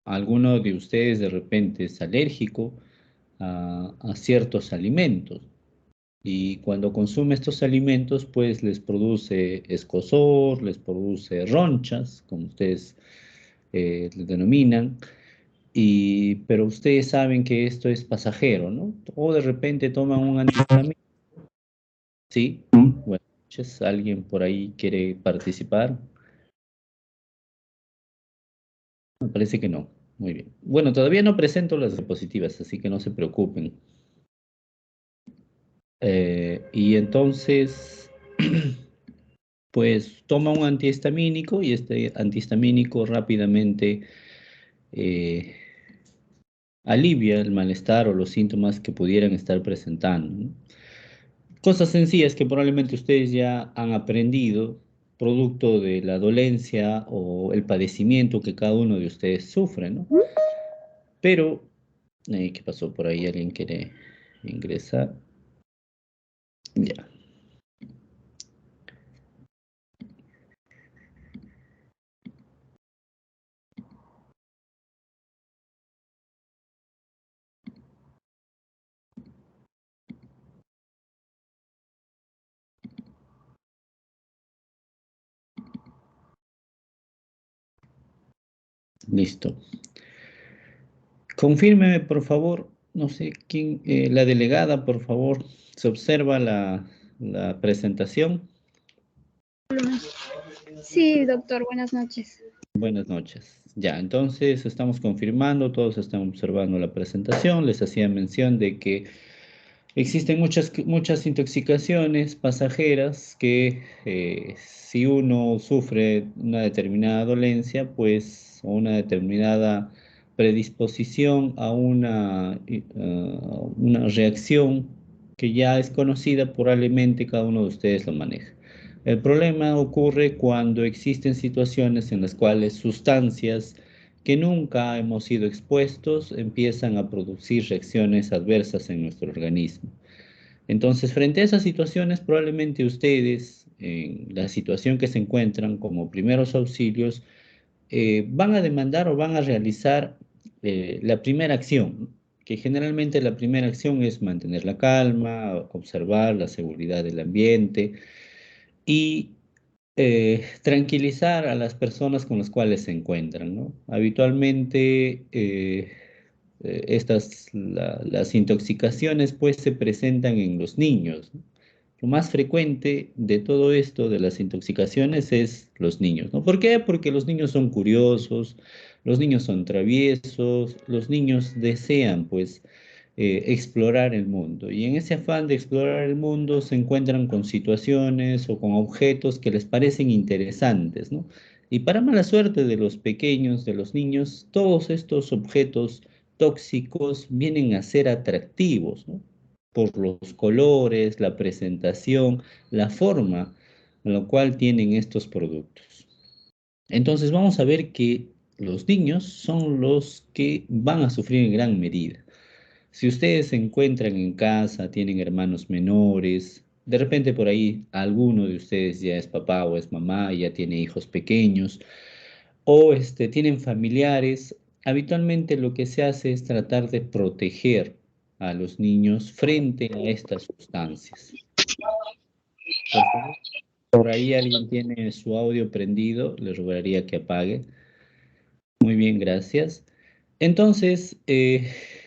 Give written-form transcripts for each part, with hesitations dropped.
alguno de ustedes de repente es alérgico a ciertos alimentos. Y cuando consume estos alimentos, pues les produce escozor, les produce ronchas, como ustedes le denominan, pero ustedes saben que esto es pasajero, ¿no? O de repente toman un antihistamínico. Sí, buenas noches. ¿Alguien por ahí quiere participar? Me parece que no. Muy bien. Bueno, todavía no presento las diapositivas, así que no se preocupen. Y entonces, pues toma un antihistamínico y este antihistamínico rápidamente eh, alivia el malestar o los síntomas que pudieran estar presentando, ¿no? Cosas sencillas que probablemente ustedes ya han aprendido producto de la dolencia o el padecimiento que cada uno de ustedes sufre, ¿no? Pero, ¿qué pasó por ahí? ¿Alguien quiere ingresar? Ya, listo. Confírmeme, por favor, no sé quién, la delegada, por favor, se observa la presentación. Sí, doctor, buenas noches. Buenas noches. Ya, entonces estamos confirmando, todos están observando la presentación. Les hacía mención de que existen muchas intoxicaciones pasajeras que si uno sufre una determinada dolencia, pues o una determinada predisposición a una reacción que ya es conocida, probablemente cada uno de ustedes lo maneja. El problema ocurre cuando existen situaciones en las cuales sustancias que nunca hemos sido expuestos empiezan a producir reacciones adversas en nuestro organismo. Entonces, frente a esas situaciones, probablemente ustedes, en la situación que se encuentran como primeros auxilios, van a demandar o van a realizar la primera acción, ¿no? Que generalmente la primera acción es mantener la calma, observar la seguridad del ambiente y tranquilizar a las personas con las cuales se encuentran, ¿no? Habitualmente las intoxicaciones pues se presentan en los niños, ¿no? Lo más frecuente de todo esto, de las intoxicaciones, es los niños, ¿no? ¿Por qué? Porque los niños son curiosos, los niños son traviesos, los niños desean, pues, explorar el mundo. Y en ese afán de explorar el mundo se encuentran con situaciones o con objetos que les parecen interesantes, ¿no? Y para mala suerte de los pequeños, de los niños, todos estos objetos tóxicos vienen a ser atractivos, ¿no? Por los colores, la presentación, la forma en la cual tienen estos productos. Entonces vamos a ver que los niños son los que van a sufrir en gran medida. Si ustedes se encuentran en casa, tienen hermanos menores, de repente por ahí alguno de ustedes ya es papá o es mamá y ya tiene hijos pequeños, o tienen familiares, habitualmente lo que se hace es tratar de proteger a los niños frente a estas sustancias. Por favor, por ahí alguien tiene su audio prendido, le rogaría que apague. Muy bien, gracias. Entonces,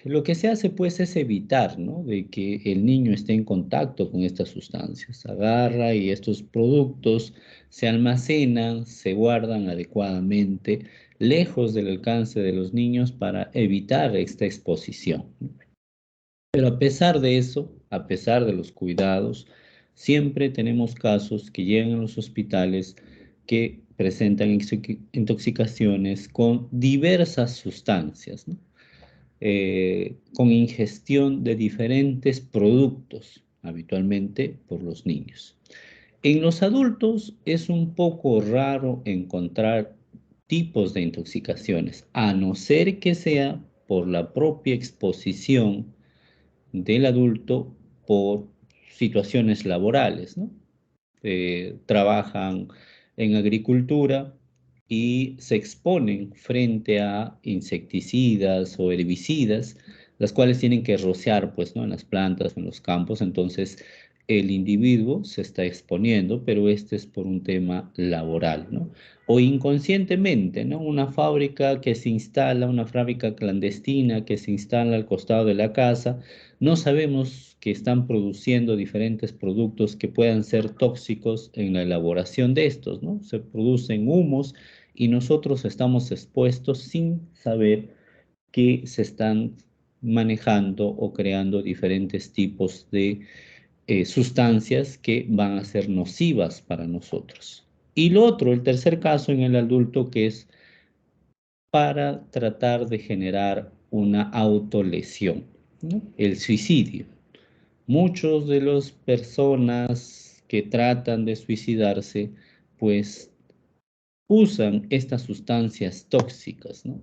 lo que se hace pues es evitar, ¿no? De que el niño esté en contacto con estas sustancias. Agarra y estos productos se almacenan, se guardan adecuadamente, lejos del alcance de los niños para evitar esta exposición, ¿no? Pero a pesar de eso, a pesar de los cuidados, siempre tenemos casos que llegan a los hospitales que presentan intoxicaciones con diversas sustancias, ¿no? Con ingestión de diferentes productos, habitualmente por los niños. En los adultos es un poco raro encontrar tipos de intoxicaciones, a no ser que sea por la propia exposición del adulto por situaciones laborales, ¿no? Trabajan en agricultura y se exponen frente a insecticidas o herbicidas, las cuales tienen que rociar, pues, ¿no? En las plantas, en los campos. Entonces, el individuo se está exponiendo, pero este es por un tema laboral, ¿no? O inconscientemente, ¿no? Una fábrica que se instala, una fábrica clandestina que se instala al costado de la casa, no sabemos que están produciendo diferentes productos que puedan ser tóxicos en la elaboración de estos, ¿no? Se producen humos y nosotros estamos expuestos sin saber que se están manejando o creando diferentes tipos de sustancias que van a ser nocivas para nosotros. Y lo otro, el tercer caso en el adulto, que es para tratar de generar una autolesión, ¿no? El suicidio. Muchos de las personas que tratan de suicidarse, pues usan estas sustancias tóxicas, ¿no?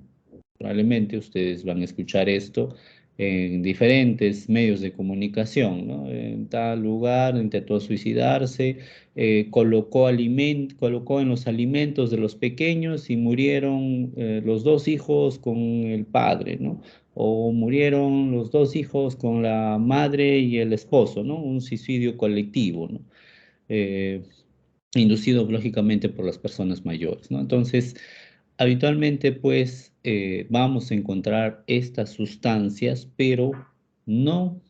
Probablemente ustedes van a escuchar esto en diferentes medios de comunicación, ¿no? En tal lugar intentó suicidarse, colocó en los alimentos de los pequeños y murieron los dos hijos con el padre, ¿no? O murieron los dos hijos con la madre y el esposo, ¿no? Un suicidio colectivo, ¿no? Eh, Inducido lógicamente por las personas mayores, ¿no? Entonces, habitualmente, pues, vamos a encontrar estas sustancias, pero no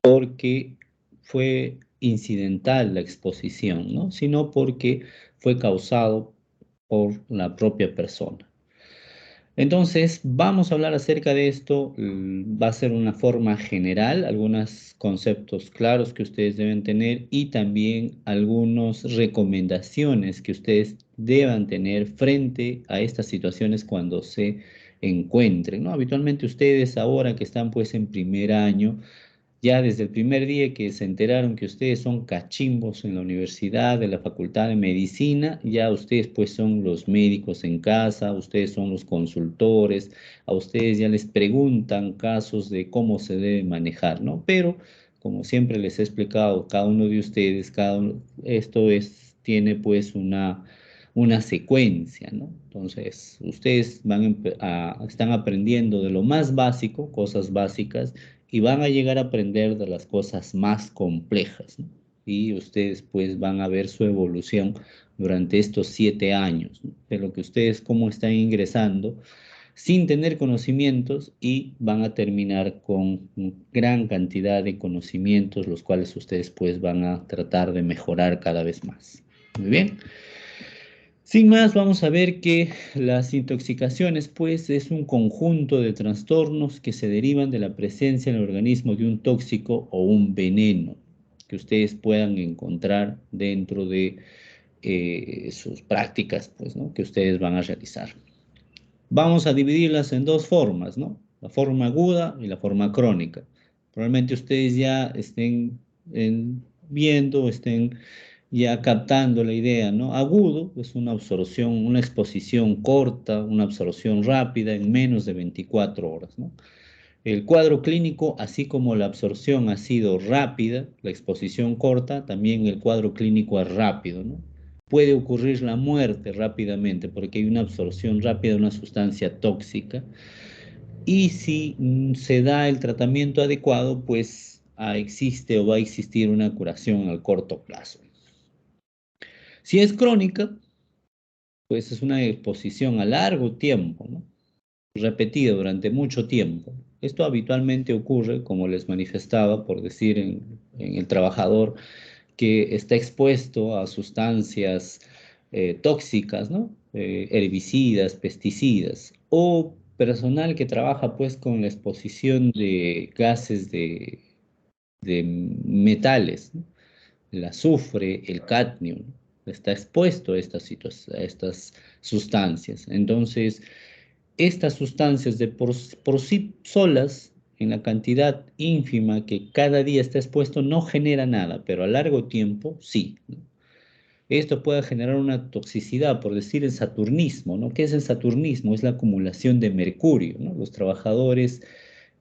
porque fue incidental la exposición, ¿no? Sino porque fue causado por la propia persona. Entonces, vamos a hablar acerca de esto. Va a ser una forma general, algunos conceptos claros que ustedes deben tener y también algunas recomendaciones que ustedes deban tener frente a estas situaciones cuando se encuentren, ¿no? Habitualmente ustedes ahora que están pues en primer año, ya desde el primer día que se enteraron que ustedes son cachimbos en la universidad, de la Facultad de Medicina, ya ustedes pues son los médicos en casa, ustedes son los consultores, a ustedes ya les preguntan casos de cómo se debe manejar, ¿no? Pero como siempre les he explicado, cada uno de ustedes, tiene pues una secuencia, ¿no? Entonces, ustedes están aprendiendo de lo más básico, cosas básicas, y van a llegar a aprender de las cosas más complejas, ¿no? Y ustedes pues van a ver su evolución durante estos 7 años, ¿no? De lo que ustedes cómo están ingresando sin tener conocimientos y van a terminar con gran cantidad de conocimientos, los cuales ustedes pues van a tratar de mejorar cada vez más. Muy bien. Sin más, vamos a ver que las intoxicaciones, pues, es un conjunto de trastornos que se derivan de la presencia en el organismo de un tóxico o un veneno que ustedes puedan encontrar dentro de sus prácticas, pues, ¿no? Que ustedes van a realizar. Vamos a dividirlas en dos formas, ¿no? La forma aguda y la forma crónica. Probablemente ustedes ya estén viendo, estén ya captando la idea, ¿no? Agudo es una absorción, una exposición corta, una absorción rápida en menos de 24 horas, ¿no? El cuadro clínico, así como la absorción ha sido rápida, la exposición corta, también el cuadro clínico es rápido, ¿no? Puede ocurrir la muerte rápidamente porque hay una absorción rápida de una sustancia tóxica y si se da el tratamiento adecuado, pues existe o va a existir una curación al corto plazo. Si es crónica, pues es una exposición a largo tiempo, ¿no? Repetida durante mucho tiempo. Esto habitualmente ocurre, como les manifestaba, por decir en el trabajador que está expuesto a sustancias tóxicas, ¿no? Herbicidas, pesticidas, o personal que trabaja pues con la exposición de gases de metales, ¿no? El azufre, el cadmio, ¿no? Está expuesto a a estas sustancias. Entonces, estas sustancias por sí solas, en la cantidad ínfima que cada día está expuesto, no genera nada, pero a largo tiempo sí, ¿no? Esto puede generar una toxicidad, por decir el saturnismo, ¿no? ¿Qué es el saturnismo? Es la acumulación de mercurio, ¿no? Los trabajadores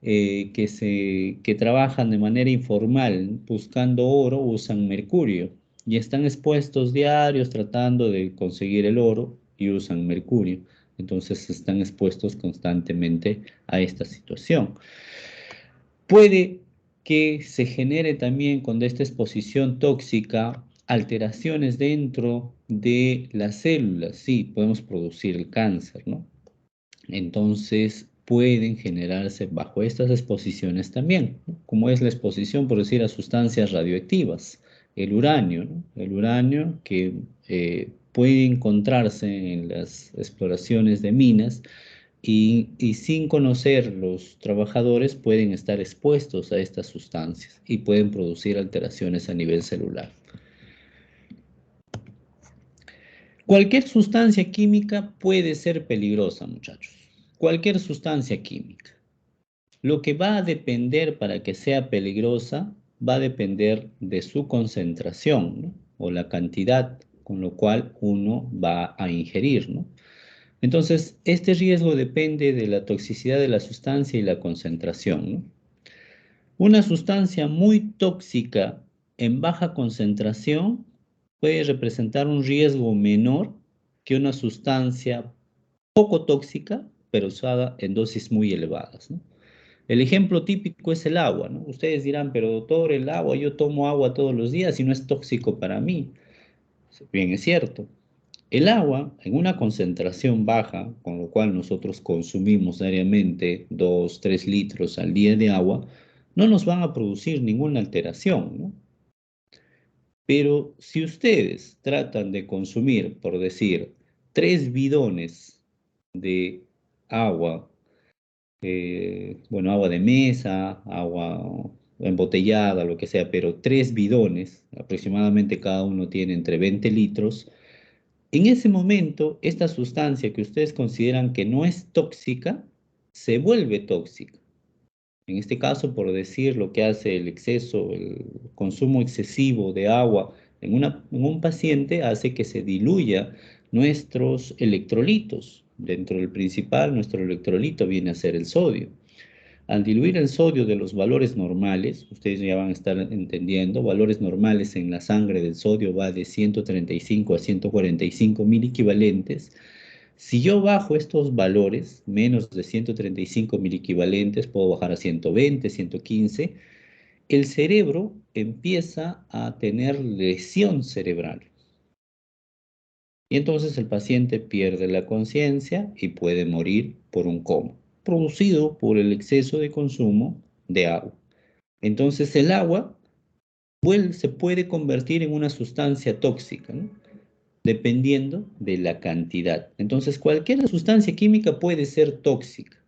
que trabajan de manera informal buscando oro usan mercurio y están expuestos diarios tratando de conseguir el oro y usan mercurio. Entonces están expuestos constantemente a esta situación. Puede que se genere también con esta exposición tóxica alteraciones dentro de las células. Sí, podemos producir el cáncer, ¿no? Entonces pueden generarse bajo estas exposiciones también, ¿no? Como es la exposición, por decir, a sustancias radioactivas, el uranio, ¿no? El uranio que puede encontrarse en las exploraciones de minas y sin conocer los trabajadores pueden estar expuestos a estas sustancias y pueden producir alteraciones a nivel celular. Cualquier sustancia química puede ser peligrosa, muchachos. Cualquier sustancia química. Lo que va a depender para que sea peligrosa va a depender de su concentración, ¿no? O la cantidad con lo cual uno va a ingerir, ¿no? Entonces, este riesgo depende de la toxicidad de la sustancia y la concentración, ¿no? Una sustancia muy tóxica en baja concentración puede representar un riesgo menor que una sustancia poco tóxica, pero usada en dosis muy elevadas, ¿no? El ejemplo típico es el agua, ¿no? Ustedes dirán, pero doctor, el agua, yo tomo agua todos los días y no es tóxico para mí. Bien, es cierto. El agua, en una concentración baja, con lo cual nosotros consumimos diariamente 2, 3 litros al día de agua, no nos van a producir ninguna alteración, ¿no? Pero si ustedes tratan de consumir, por decir, 3 bidones de agua, bueno, agua de mesa, agua embotellada, lo que sea, pero 3 bidones, aproximadamente cada uno tiene entre 20 litros, en ese momento, esta sustancia que ustedes consideran que no es tóxica, se vuelve tóxica. En este caso, por decir lo que hace el exceso, el consumo excesivo de agua en un paciente hace que se diluya nuestros electrolitos. Dentro del principal, nuestro electrolito viene a ser el sodio. Al diluir el sodio de los valores normales, ustedes ya van a estar entendiendo, valores normales en la sangre del sodio va de 135 a 145 mil equivalentes. Si yo bajo estos valores, menos de 135 mil equivalentes, puedo bajar a 120, 115, el cerebro empieza a tener lesión cerebral. Y entonces el paciente pierde la conciencia y puede morir por un coma, producido por el exceso de consumo de agua. Entonces el agua se puede convertir en una sustancia tóxica, ¿no? Dependiendo de la cantidad. Entonces cualquier sustancia química puede ser tóxica,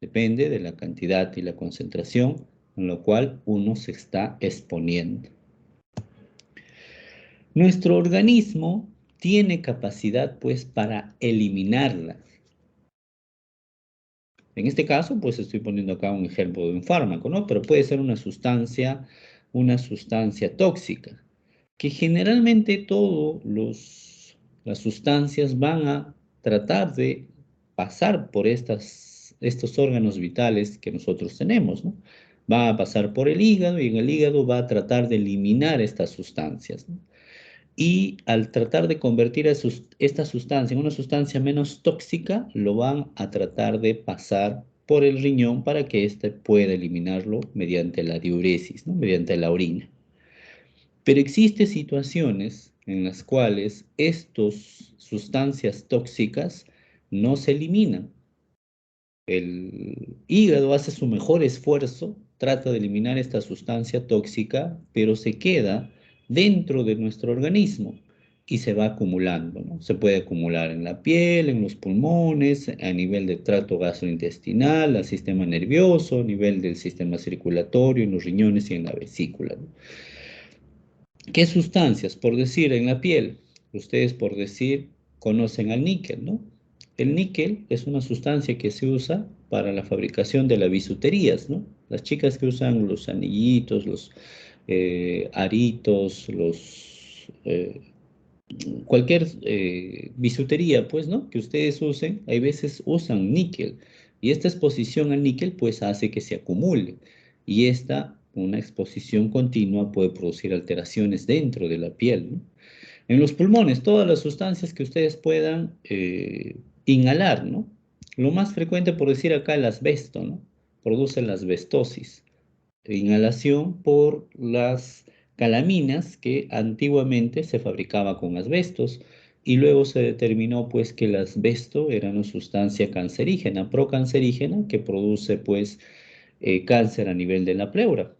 depende de la cantidad y la concentración con lo cual uno se está exponiendo. Nuestro organismo tiene capacidad pues para eliminarla. En este caso, pues estoy poniendo acá un ejemplo de un fármaco, ¿no? Pero puede ser una sustancia tóxica, que generalmente las sustancias van a tratar de pasar por estos órganos vitales que nosotros tenemos, ¿no? Va a pasar por el hígado y en el hígado va a tratar de eliminar estas sustancias, ¿no? Y al tratar de convertir esta sustancia en una sustancia menos tóxica, lo van a tratar de pasar por el riñón para que éste pueda eliminarlo mediante la diuresis, ¿no? Mediante la orina. Pero existen situaciones en las cuales estas sustancias tóxicas no se eliminan. El hígado hace su mejor esfuerzo, trata de eliminar esta sustancia tóxica, pero se queda dentro de nuestro organismo y se va acumulando, ¿no? Se puede acumular en la piel, en los pulmones, a nivel del tracto gastrointestinal, al sistema nervioso, a nivel del sistema circulatorio, en los riñones y en la vesícula, ¿no? ¿Qué sustancias? Por decir, en la piel, ustedes por decir conocen al níquel, ¿no? El níquel es una sustancia que se usa para la fabricación de las bisuterías, ¿no? Las chicas que usan los anillitos, los aritos, cualquier bisutería, pues, ¿no? Que ustedes usen, hay veces usan níquel. Y esta exposición al níquel, pues, hace que se acumule. Y una exposición continua puede producir alteraciones dentro de la piel, ¿no? En los pulmones, todas las sustancias que ustedes puedan inhalar, ¿no? Lo más frecuente, por decir acá, el asbesto, ¿no? Produce la asbestosis. Inhalación por las calaminas que antiguamente se fabricaba con asbestos y luego se determinó pues que el asbesto era una sustancia cancerígena, procancerígena, que produce pues cáncer a nivel de la pleura.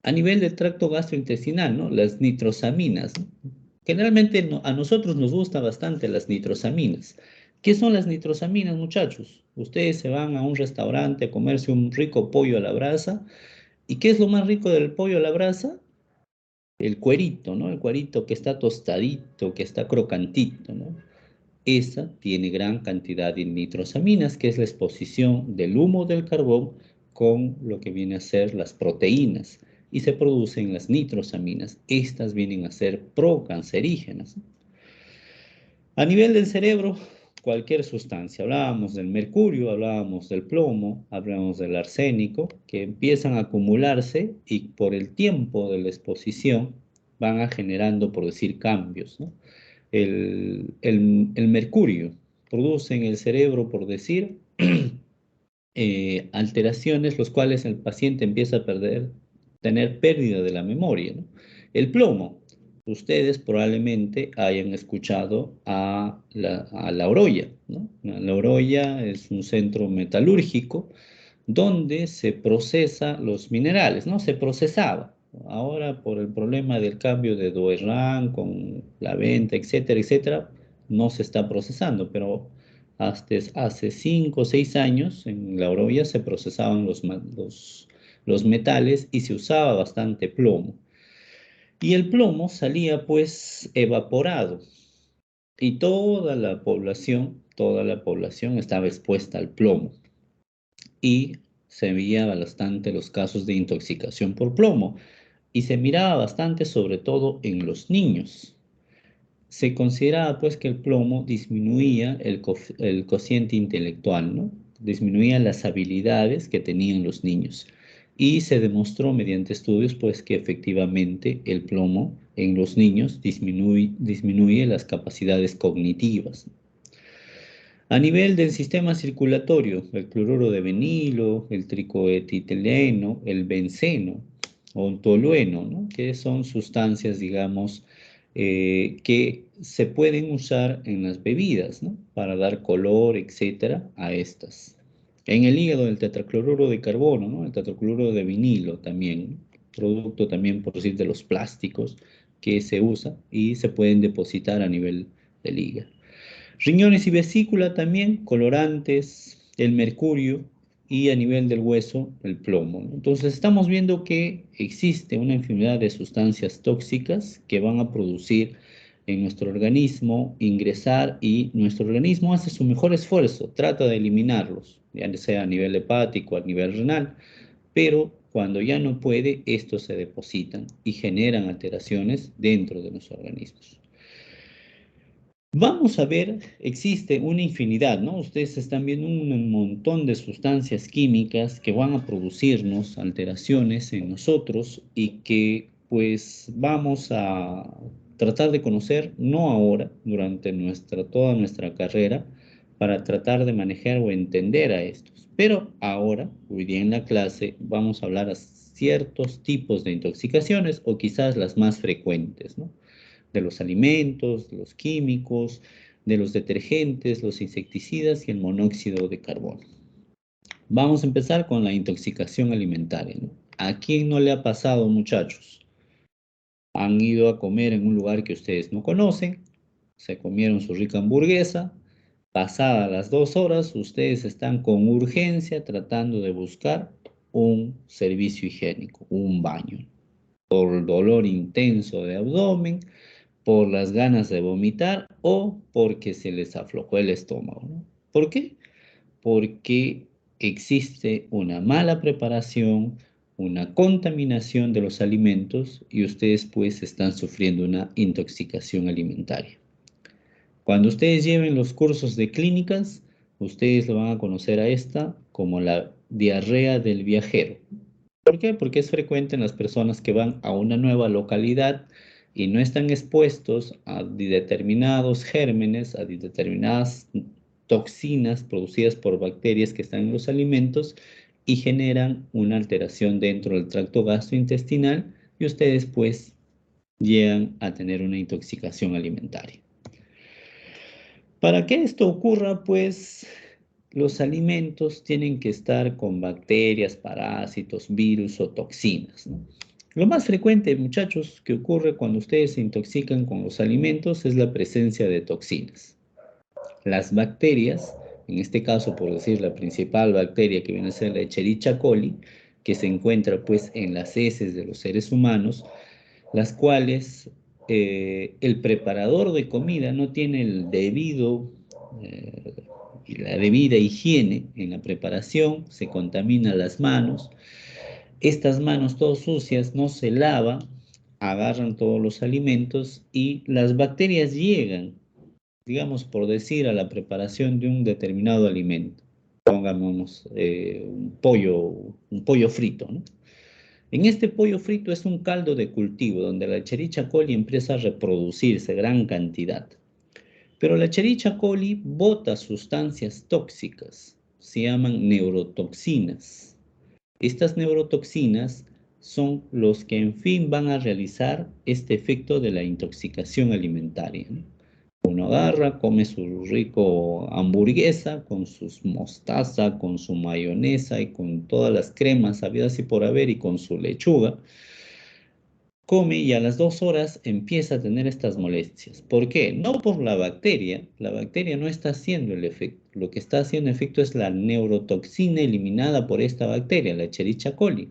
A nivel del tracto gastrointestinal, ¿no? Las nitrosaminas, ¿no? Generalmente a nosotros nos gustan bastante las nitrosaminas. ¿Qué son las nitrosaminas, muchachos? Ustedes se van a un restaurante a comerse un rico pollo a la brasa. ¿Y qué es lo más rico del pollo a la brasa? El cuerito, ¿no? El cuerito que está tostadito, que está crocantito, ¿no? Esa tiene gran cantidad de nitrosaminas, que es la exposición del humo del carbón con lo que viene a ser las proteínas. Y se producen las nitrosaminas. Estas vienen a ser procancerígenas. A nivel del cerebro, cualquier sustancia. Hablábamos del mercurio, hablábamos del plomo, hablábamos del arsénico, que empiezan a acumularse y por el tiempo de la exposición van a generando, por decir, cambios, ¿no? El mercurio produce en el cerebro, por decir, alteraciones, los cuales el paciente empieza a tener pérdida de la memoria, ¿no? El plomo, ustedes probablemente hayan escuchado a la Oroya, ¿no? La Oroya es un centro metalúrgico donde se procesa los minerales, ¿no? Se procesaba. Ahora, por el problema del cambio de Doerran con la venta, etcétera, etcétera, no se está procesando, pero hasta hace 5 o 6 años en La Oroya se procesaban los metales y se usaba bastante plomo. Y el plomo salía pues evaporado y toda la población estaba expuesta al plomo y se veía bastante los casos de intoxicación por plomo y se miraba bastante sobre todo en los niños. Se consideraba pues que el plomo disminuía el cociente intelectual, ¿no? Disminuía las habilidades que tenían los niños. Y se demostró mediante estudios pues que efectivamente el plomo en los niños disminuye las capacidades cognitivas. A nivel del sistema circulatorio, el cloruro de vinilo, el tricoetileno, el benceno o tolueno, ¿no? Que son sustancias, digamos, que se pueden usar en las bebidas, ¿no? Para dar color, etcétera, a estas. En el hígado, el tetracloruro de carbono, ¿no? El tetracloruro de vinilo también, ¿no? Producto también, por decir, de los plásticos que se usa y se pueden depositar a nivel del hígado. Riñones y vesícula también, colorantes, el mercurio y a nivel del hueso, el plomo. Entonces estamos viendo que existe una infinidad de sustancias tóxicas que van a producir en nuestro organismo, ingresar y nuestro organismo hace su mejor esfuerzo, trata de eliminarlos, ya sea a nivel hepático, a nivel renal, pero cuando ya no puede, estos se depositan y generan alteraciones dentro de nuestros organismos. Vamos a ver, existe una infinidad, ¿no? Ustedes están viendo un montón de sustancias químicas que van a producirnos alteraciones en nosotros y que pues vamos a tratar de conocer, no ahora, durante toda nuestra carrera, para tratar de manejar o entender a estos. Pero ahora, hoy día en la clase, vamos a hablar a ciertos tipos de intoxicaciones o quizás las más frecuentes, ¿no? De los alimentos, de los químicos, de los detergentes, los insecticidas y el monóxido de carbono. Vamos a empezar con la intoxicación alimentaria, ¿no? ¿A quién no le ha pasado, muchachos? Han ido a comer en un lugar que ustedes no conocen, se comieron su rica hamburguesa, pasadas las 2 horas, ustedes están con urgencia tratando de buscar un servicio higiénico, un baño, por dolor intenso de abdomen, por las ganas de vomitar o porque se les aflojó el estómago, ¿no? ¿Por qué? Porque existe una mala preparación, una contaminación de los alimentos y ustedes pues están sufriendo una intoxicación alimentaria. Cuando ustedes lleven los cursos de clínicas, ustedes lo van a conocer a esta como la diarrea del viajero. ¿Por qué? Porque es frecuente en las personas que van a una nueva localidad y no están expuestos a determinados gérmenes, a determinadas toxinas producidas por bacterias que están en los alimentos y generan una alteración dentro del tracto gastrointestinal y ustedes pues llegan a tener una intoxicación alimentaria. Para que esto ocurra, pues los alimentos tienen que estar con bacterias, parásitos, virus o toxinas, ¿no? Lo más frecuente, muchachos, que ocurre cuando ustedes se intoxican con los alimentos es la presencia de toxinas. Las bacterias, en este caso, por decir, la principal bacteria que viene a ser la Escherichia coli, que se encuentra pues en las heces de los seres humanos, las cuales el preparador de comida no tiene el debido, la debida higiene en la preparación, se contamina las manos, estas manos todas sucias no se lavan, agarran todos los alimentos y las bacterias llegan, digamos por decir, a la preparación de un determinado alimento. Pongamos un pollo frito, ¿no? En este pollo frito es un caldo de cultivo donde la Escherichia coli empieza a reproducirse gran cantidad. Pero la Escherichia coli bota sustancias tóxicas, se llaman neurotoxinas. Estas neurotoxinas son los que en fin van a realizar este efecto de la intoxicación alimentaria, ¿no? Uno agarra, come su rico hamburguesa con sus mostaza, con su mayonesa y con todas las cremas habidas y por haber y con su lechuga. Come y a las 2 horas empieza a tener estas molestias. ¿Por qué? No por la bacteria no está haciendo el efecto. Lo que está haciendo efecto es la neurotoxina eliminada por esta bacteria, la Escherichia coli.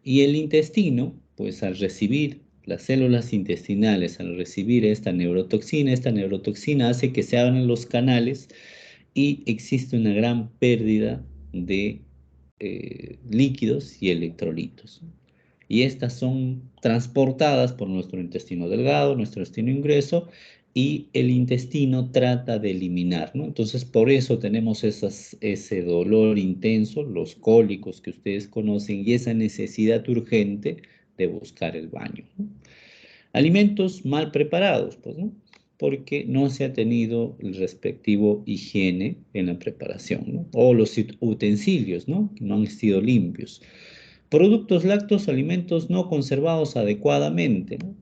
Y el intestino, pues al recibir las células intestinales, al recibir esta neurotoxina hace que se abran los canales y existe una gran pérdida de líquidos y electrolitos. Y estas son transportadas por nuestro intestino delgado, nuestro intestino grueso, y el intestino trata de eliminar, ¿no? Entonces, por eso tenemos ese dolor intenso, los cólicos que ustedes conocen, y esa necesidad urgente de buscar el baño, ¿no? Alimentos mal preparados, pues, ¿no? Porque no se ha tenido el respectivo higiene en la preparación, ¿no? O los utensilios, ¿no? Que no han sido limpios. Productos lácteos, alimentos no conservados adecuadamente, ¿no?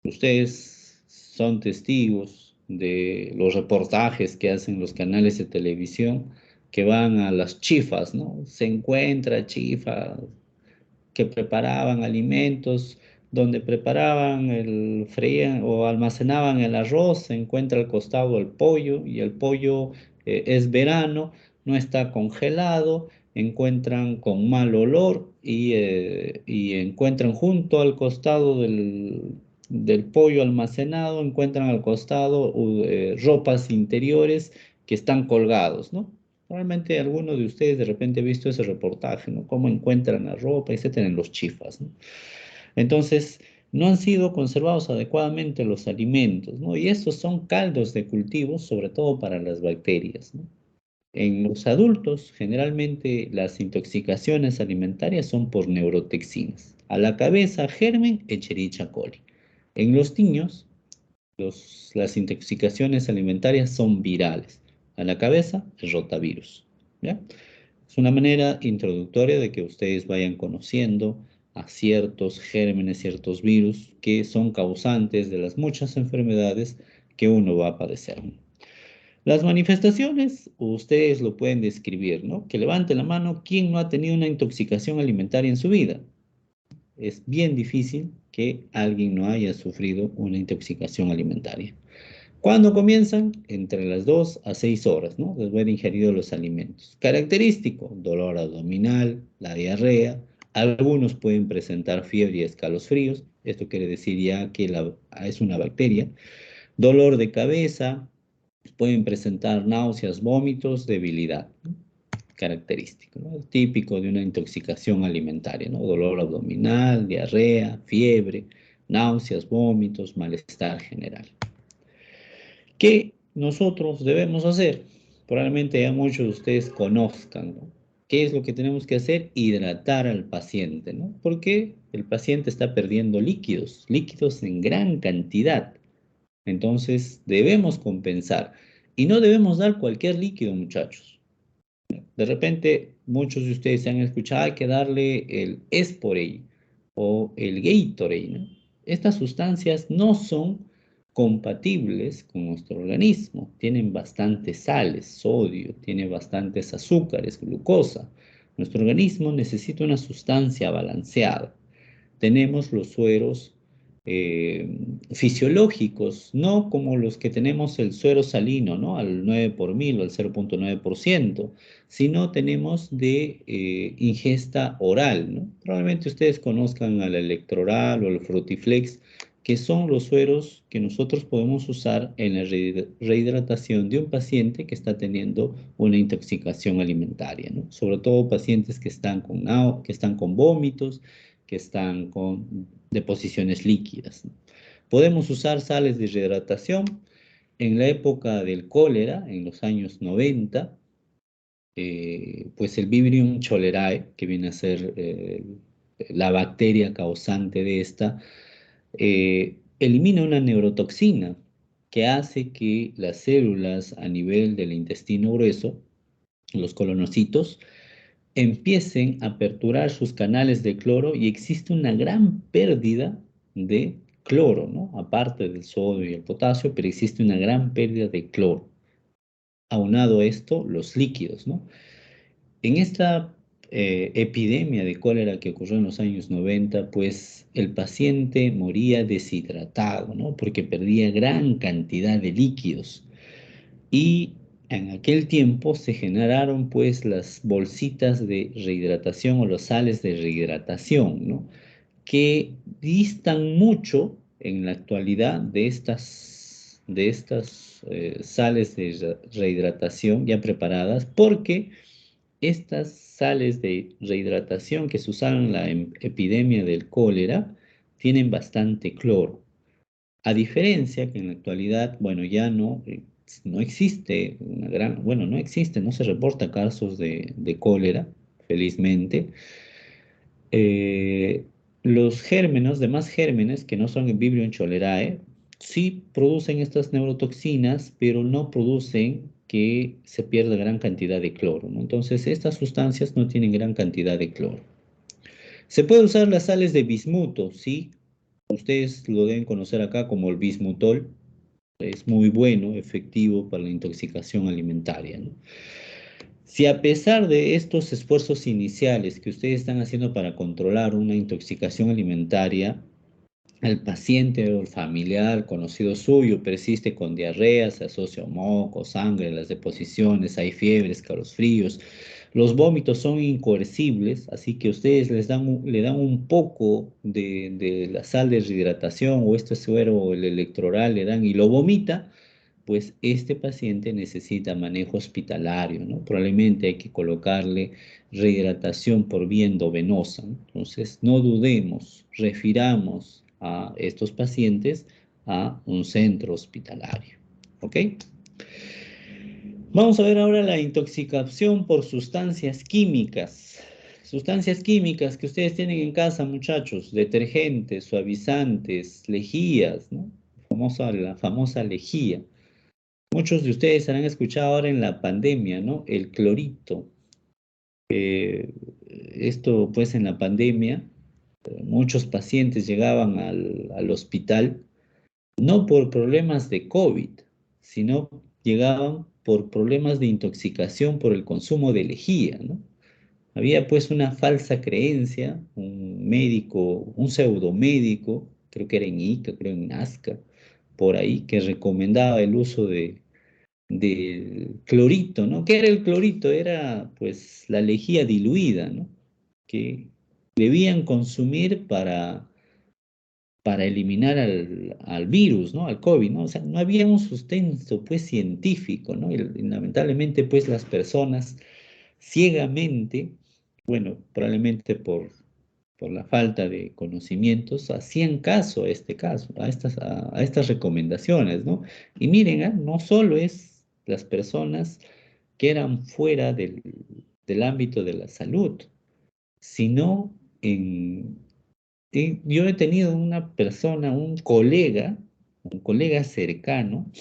Ustedes son testigos de los reportajes que hacen los canales de televisión que van a las chifas, ¿no? Se encuentra chifas que preparaban alimentos, donde preparaban freían o almacenaban el arroz, se encuentra al costado el pollo y el pollo es verano, no está congelado, encuentran con mal olor y encuentran junto al costado del pollo almacenado, encuentran al costado ropas interiores que están colgados, ¿no? Probablemente alguno de ustedes de repente ha visto ese reportaje, ¿no? Cómo encuentran la ropa, etcétera, en los chifas, ¿no? Entonces, no han sido conservados adecuadamente los alimentos, ¿no? Y estos son caldos de cultivo, sobre todo para las bacterias, ¿no? En los adultos, generalmente las intoxicaciones alimentarias son por neurotoxinas. A la cabeza, germen, Escherichia coli. En los niños, las intoxicaciones alimentarias son virales. A la cabeza, el rotavirus, ¿ya? Es una manera introductoria de que ustedes vayan conociendo a ciertos gérmenes, ciertos virus que son causantes de las muchas enfermedades que uno va a padecer. Las manifestaciones, ustedes lo pueden describir, ¿no? Que levante la mano quien no ha tenido una intoxicación alimentaria en su vida. Es bien difícil que alguien no haya sufrido una intoxicación alimentaria. ¿Cuándo comienzan? Entre las 2 a 6 horas, ¿no? Después de haber ingerido los alimentos. Característico, dolor abdominal, la diarrea. Algunos pueden presentar fiebre y escalofríos. Esto quiere decir ya que es una bacteria. Dolor de cabeza. Pueden presentar náuseas, vómitos, debilidad, ¿no? Característico, ¿no? Típico de una intoxicación alimentaria, ¿no? Dolor abdominal, diarrea, fiebre, náuseas, vómitos, malestar general. ¿Qué nosotros debemos hacer? Probablemente ya muchos de ustedes conozcan, ¿no? ¿Qué es lo que tenemos que hacer? Hidratar al paciente, ¿no? Porque el paciente está perdiendo líquidos, líquidos en gran cantidad. Entonces, debemos compensar. Y no debemos dar cualquier líquido, muchachos. De repente, muchos de ustedes se han escuchado, hay que darle el Esporade o el Gatorade, ¿no? Estas sustancias no son compatibles con nuestro organismo. Tienen bastantes sales, sodio, tiene bastantes azúcares, glucosa. Nuestro organismo necesita una sustancia balanceada. Tenemos los sueros fisiológicos, no como los que tenemos el suero salino, ¿no? Al 9 por mil o al 0,9%, sino tenemos de ingesta oral, ¿no? Probablemente ustedes conozcan al Electroral o el Frutiflex, que son los sueros que nosotros podemos usar en la rehidratación de un paciente que está teniendo una intoxicación alimentaria, ¿no? Sobre todo pacientes que están que están con vómitos, que están con deposiciones líquidas, ¿no? Podemos usar sales de rehidratación. En la época del cólera, en los años 90, pues el Vibrio cholerae, que viene a ser la bacteria causante de esta, elimina una neurotoxina que hace que las células a nivel del intestino grueso, los colonocitos, empiecen a aperturar sus canales de cloro y existe una gran pérdida de cloro, ¿no? Aparte del sodio y el potasio, pero existe una gran pérdida de cloro. Aunado a esto, los líquidos, ¿no? En esta epidemia de cólera que ocurrió en los años 90, pues el paciente moría deshidratado, ¿no? Porque perdía gran cantidad de líquidos. Y en aquel tiempo se generaron pues las bolsitas de rehidratación o las sales de rehidratación, ¿no? Que distan mucho en la actualidad de estas sales de rehidratación ya preparadas, porque estas sales de rehidratación que se usaron en la epidemia del cólera tienen bastante cloro. A diferencia que en la actualidad, bueno, ya no existe bueno, no existe, no se reporta casos de cólera, felizmente. Eh, los gérmenes, demás gérmenes que no son el Vibrio cholerae, sí producen estas neurotoxinas, pero no producen que se pierda gran cantidad de cloro, ¿no? Entonces, estas sustancias no tienen gran cantidad de cloro. Se puede usar las sales de bismuto, sí. Ustedes lo deben conocer acá como el bismutol. Es muy bueno, efectivo para la intoxicación alimentaria, ¿no? Si a pesar de estos esfuerzos iniciales que ustedes están haciendo para controlar una intoxicación alimentaria, el paciente o el familiar conocido suyo persiste con diarrea, se asocia a moco, sangre, las deposiciones, hay fiebres, calosfríos, los vómitos son incoercibles, así que ustedes le dan un poco de la sal de rehidratación o este suero o el electroral, le dan y lo vomita, pues este paciente necesita manejo hospitalario, ¿no? Probablemente hay que colocarle rehidratación por vía endovenosa, ¿no? Entonces, no dudemos, refiramos a estos pacientes a un centro hospitalario, ¿ok? Vamos a ver ahora la intoxicación por sustancias químicas. Sustancias químicas que ustedes tienen en casa, muchachos, detergentes, suavizantes, lejías, ¿no? La famosa lejía. Muchos de ustedes habrán escuchado ahora en la pandemia, ¿no? El clorito. Esto, pues, en la pandemia, muchos pacientes llegaban al hospital no por problemas de COVID, sino llegaban por problemas de intoxicación por el consumo de lejía, ¿no? Había pues una falsa creencia, un médico, un pseudomédico, creo que era en Ica, creo en Nazca, por ahí, que recomendaba el uso del clorito, ¿no? ¿Qué era el clorito? Era pues la lejía diluida, ¿no? Que debían consumir para eliminar al virus, ¿no? Al COVID, ¿no? O sea, no había un sustento pues científico, ¿no? Y lamentablemente pues las personas ciegamente, bueno, probablemente por la falta de conocimientos, hacían caso a este caso, a estas recomendaciones, ¿no? Y miren, no solo es las personas que eran fuera del ámbito de la salud, sino yo he tenido una persona, un colega cercano,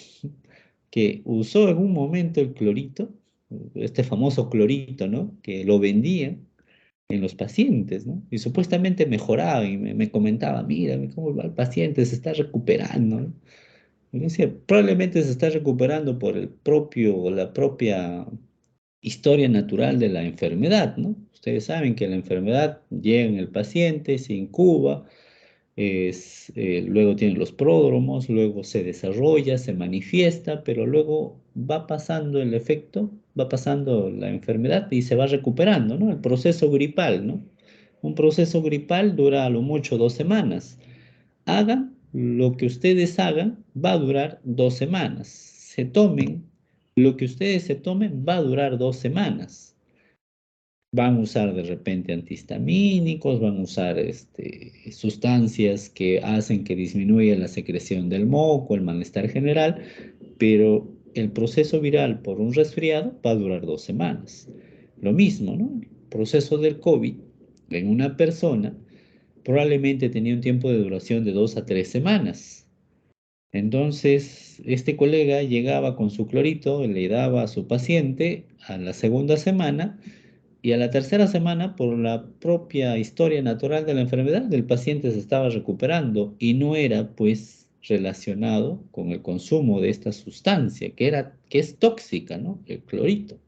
que usó en un momento el clorito, este famoso clorito, ¿no? Que lo vendía en los pacientes, ¿no? Y supuestamente mejoraba y me comentaba, mira, cómo va el paciente, se está recuperando, ¿no? Y yo decía, probablemente se está recuperando por la propia historia natural de la enfermedad, ¿no? Ustedes saben que la enfermedad llega en el paciente, se incuba, luego tiene los pródromos, luego se desarrolla, se manifiesta, pero luego va pasando el efecto, va pasando la enfermedad y se va recuperando, ¿no? El proceso gripal, ¿no? Un proceso gripal dura a lo mucho 2 semanas. Hagan lo que ustedes hagan, va a durar 2 semanas. Se tomen lo que ustedes se tomen, va a durar 2 semanas. Van a usar de repente antihistamínicos, van a usar sustancias que hacen que disminuya la secreción del moco, el malestar general, pero el proceso viral por un resfriado va a durar 2 semanas. Lo mismo, ¿no? El proceso del COVID en una persona probablemente tenía un tiempo de duración de 2 a 3 semanas. Entonces, este colega llegaba con su clorito, le daba a su paciente a la segunda semana y a la tercera semana, por la propia historia natural de la enfermedad, el paciente se estaba recuperando y no era pues relacionado con el consumo de esta sustancia que es tóxica, ¿no? El clorito.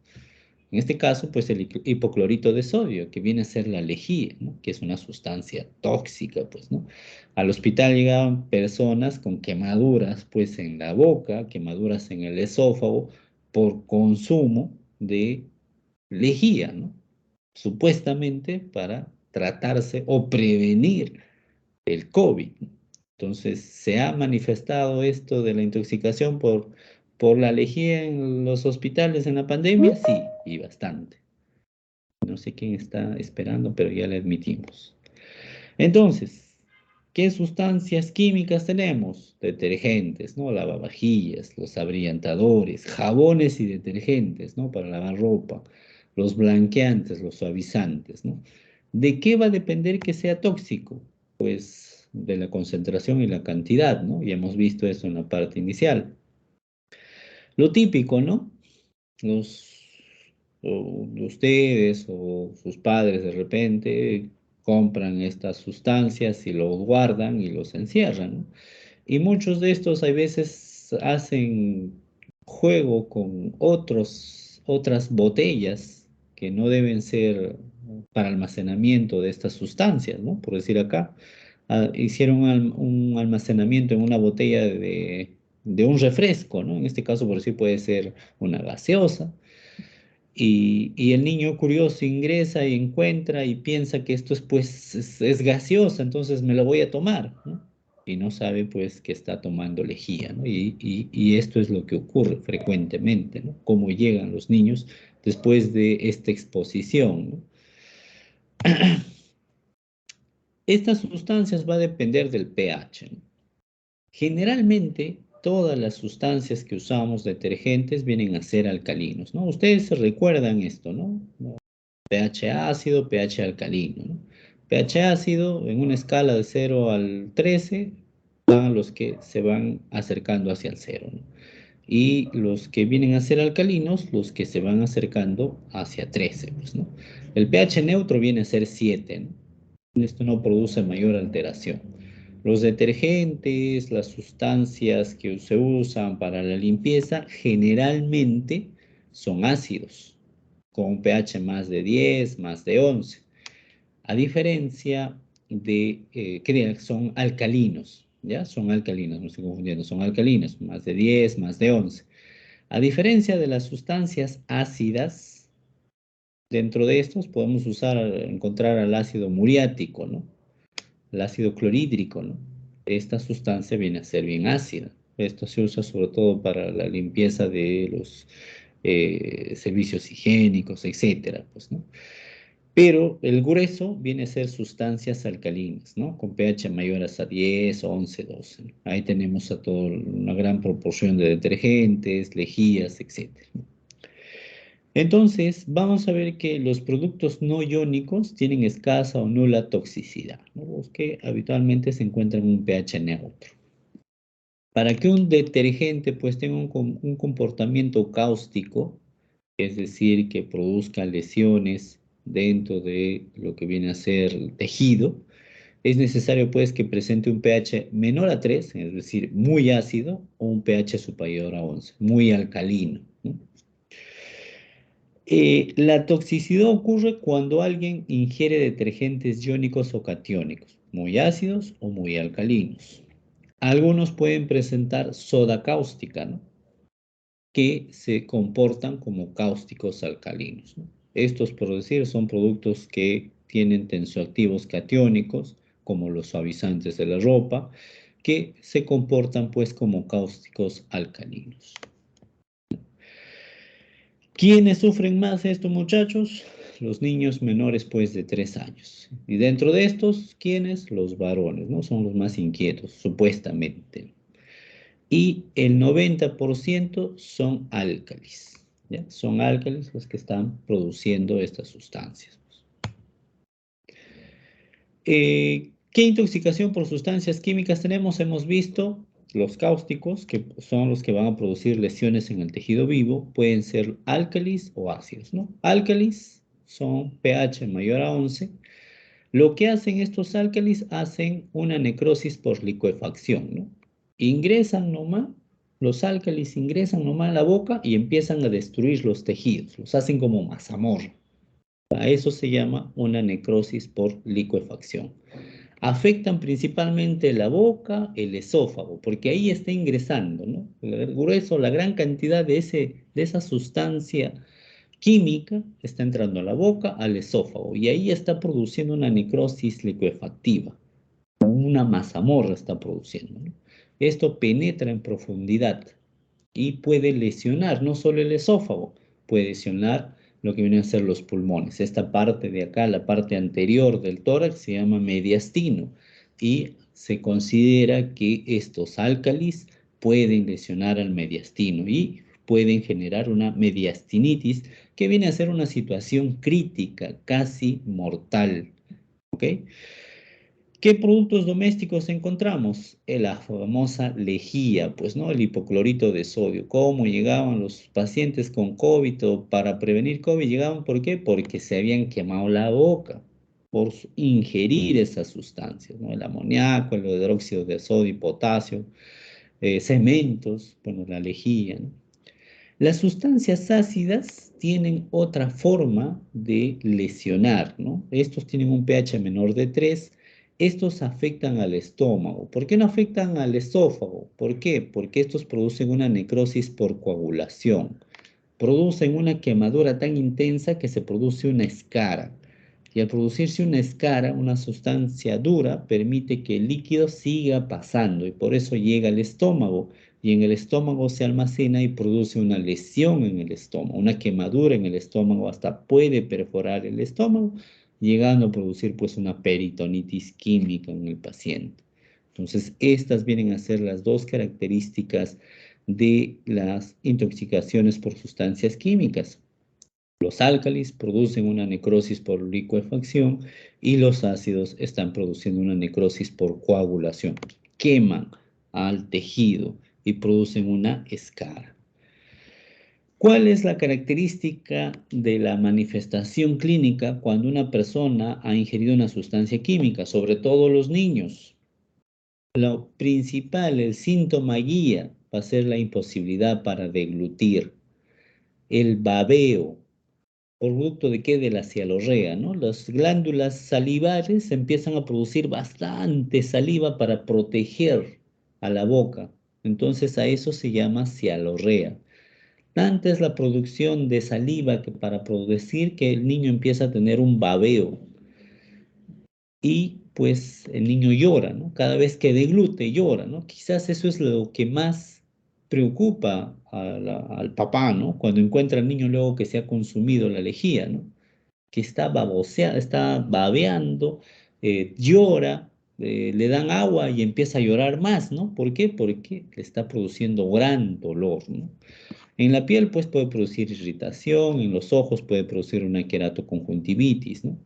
En este caso, pues el hipoclorito de sodio, que viene a ser la lejía, ¿no? Que es una sustancia tóxica, pues, ¿no? Al hospital llegaban personas con quemaduras, pues, en la boca, quemaduras en el esófago, por consumo de lejía, ¿no? Supuestamente para tratarse o prevenir el COVID. Entonces, ¿se ha manifestado esto de la intoxicación por la lejía en los hospitales en la pandemia? Sí, y bastante. No sé quién está esperando, pero ya le admitimos. Entonces, ¿qué sustancias químicas tenemos? Detergentes, ¿no? Lavavajillas, los abrillantadores, jabones y detergentes, ¿no? Para lavar ropa, los blanqueantes, los suavizantes, ¿no? ¿De qué va a depender que sea tóxico? Pues de la concentración y la cantidad, ¿no? Y hemos visto eso en la parte inicial. Lo típico, ¿no? Los, ustedes o sus padres de repente compran estas sustancias y los guardan y los encierran, ¿no? Y muchos de estos a veces hacen juego con otras botellas que no deben ser para almacenamiento de estas sustancias, ¿no? Por decir acá, hicieron un almacenamiento en una botella de un refresco, ¿no? En este caso, por decir, puede ser una gaseosa. Y el niño curioso ingresa y encuentra y piensa que esto es, pues, es gaseosa, entonces me lo voy a tomar, ¿no? Y no sabe pues que está tomando lejía, ¿no? Y esto es lo que ocurre frecuentemente, ¿no? Cómo llegan los niños después de esta exposición, ¿no? Estas sustancias va a depender del pH, ¿no? Generalmente, todas las sustancias que usamos detergentes vienen a ser alcalinos, ¿no? Ustedes se recuerdan esto, ¿no? pH ácido, pH alcalino, ¿no? pH ácido, en una escala de 0 al 13, van a los que se van acercando hacia el 0, ¿no? Y los que vienen a ser alcalinos, los que se van acercando hacia 13, pues, ¿no? El pH neutro viene a ser 7, ¿no? Esto no produce mayor alteración. Los detergentes, las sustancias que se usan para la limpieza, generalmente son ácidos, con un pH más de 10, más de 11, a diferencia que son alcalinos, ¿ya? Son alcalinos, no estoy confundiendo, son alcalinos, más de 10, más de 11. A diferencia de las sustancias ácidas, dentro de estos podemos encontrar al ácido muriático, ¿no? El ácido clorhídrico, ¿no? Esta sustancia viene a ser bien ácida. Esto se usa sobre todo para la limpieza de los servicios higiénicos, etcétera, pues, ¿no? Pero el grueso viene a ser sustancias alcalinas, ¿no? Con pH mayores a 10, 11, 12, ¿no? Ahí tenemos a toda una gran proporción de detergentes, lejías, etcétera, ¿no? Entonces, vamos a ver que los productos no iónicos tienen escasa o nula toxicidad, ¿no? Los que habitualmente se encuentran en un pH neutro. Para que un detergente pues tenga un comportamiento cáustico, es decir, que produzca lesiones dentro de lo que viene a ser el tejido, es necesario pues que presente un pH menor a 3, es decir, muy ácido, o un pH superior a 11, muy alcalino, ¿no? La toxicidad ocurre cuando alguien ingiere detergentes iónicos o catiónicos, muy ácidos o muy alcalinos. Algunos pueden presentar soda cáustica, ¿no? Que se comportan como cáusticos alcalinos, ¿no? Estos, por decir, son productos que tienen tensioactivos catiónicos, como los suavizantes de la ropa, que se comportan pues como cáusticos alcalinos. ¿Quiénes sufren más estos muchachos? Los niños menores pues de 3 años. Y dentro de estos, ¿quiénes? Los varones, ¿no? Son los más inquietos, supuestamente. Y el 90% son álcalis, ¿ya? Son álcalis los que están produciendo estas sustancias. ¿Qué intoxicación por sustancias químicas tenemos? Hemos visto los cáusticos, que son los que van a producir lesiones en el tejido vivo, pueden ser álcalis o ácidos, ¿no? Álcalis son pH mayor a 11. Lo que hacen estos álcalis, hacen una necrosis por licuefacción, ¿no? Ingresan nomás, los álcalis ingresan nomás a la boca y empiezan a destruir los tejidos, los hacen como mazamorra. A eso se llama una necrosis por licuefacción. Afectan principalmente la boca, el esófago, porque ahí está ingresando, ¿no? El grueso, la gran cantidad de esa sustancia química está entrando a la boca, al esófago, y ahí está produciendo una necrosis licuefactiva, una mazamorra está produciendo, ¿no? Esto penetra en profundidad y puede lesionar no solo el esófago, puede lesionar lo que vienen a ser los pulmones. Esta parte de acá, la parte anterior del tórax, se llama mediastino y se considera que estos álcalis pueden lesionar al mediastino y pueden generar una mediastinitis que viene a ser una situación crítica, casi mortal. ¿Ok? ¿Qué productos domésticos encontramos? La famosa lejía, pues, ¿no? El hipoclorito de sodio. ¿Cómo llegaban los pacientes con COVID o para prevenir COVID? Llegaban, ¿por qué? Porque se habían quemado la boca por ingerir esas sustancias, ¿no? El amoníaco, el hidróxido de sodio y potasio, cementos, bueno, la lejía, ¿no? Las sustancias ácidas tienen otra forma de lesionar, ¿no? Estos tienen un pH menor de 3. Estos afectan al estómago. ¿Por qué no afectan al esófago? ¿Por qué? Porque estos producen una necrosis por coagulación. Producen una quemadura tan intensa que se produce una escara. Y al producirse una escara, una sustancia dura, permite que el líquido siga pasando y por eso llega al estómago. Y en el estómago se almacena y produce una lesión en el estómago, una quemadura en el estómago, hasta puede perforar el estómago, llegando a producir pues una peritonitis química en el paciente. Entonces, estas vienen a ser las dos características de las intoxicaciones por sustancias químicas. Los álcalis producen una necrosis por licuefacción y los ácidos están produciendo una necrosis por coagulación. Queman al tejido y producen una escara. ¿Cuál es la característica de la manifestación clínica cuando una persona ha ingerido una sustancia química, sobre todo los niños? Lo principal, el síntoma guía, va a ser la imposibilidad para deglutir, el babeo. ¿Producto de qué? De la cialorrea, ¿no? Las glándulas salivares empiezan a producir bastante saliva para proteger a la boca. Entonces a eso se llama cialorrea. Tanta es la producción de saliva que para producir que el niño empieza a tener un babeo y pues el niño llora, ¿no? Cada vez que deglute llora, ¿no? Quizás eso es lo que más preocupa al papá, ¿no? Cuando encuentra al niño luego que se ha consumido la lejía, ¿no? Que está baboseando, está babeando, llora, le dan agua y empieza a llorar más, ¿no? ¿Por qué? Porque le está produciendo gran dolor, ¿no? En la piel, pues, puede producir irritación, en los ojos puede producir una queratoconjuntivitis, ¿no?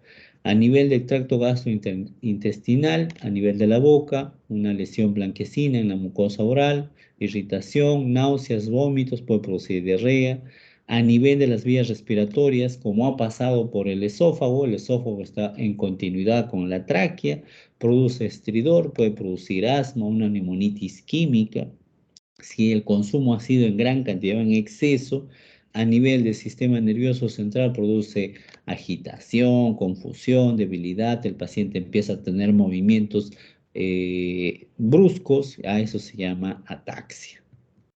A nivel del tracto gastrointestinal, a nivel de la boca, una lesión blanquecina en la mucosa oral, irritación, náuseas, vómitos, puede producir diarrea. A nivel de las vías respiratorias, como ha pasado por el esófago está en continuidad con la tráquea, produce estridor, puede producir asma, una neumonitis química. Si el consumo ha sido en gran cantidad o en exceso, a nivel del sistema nervioso central produce agitación, confusión, debilidad, el paciente empieza a tener movimientos bruscos, a eso se llama ataxia.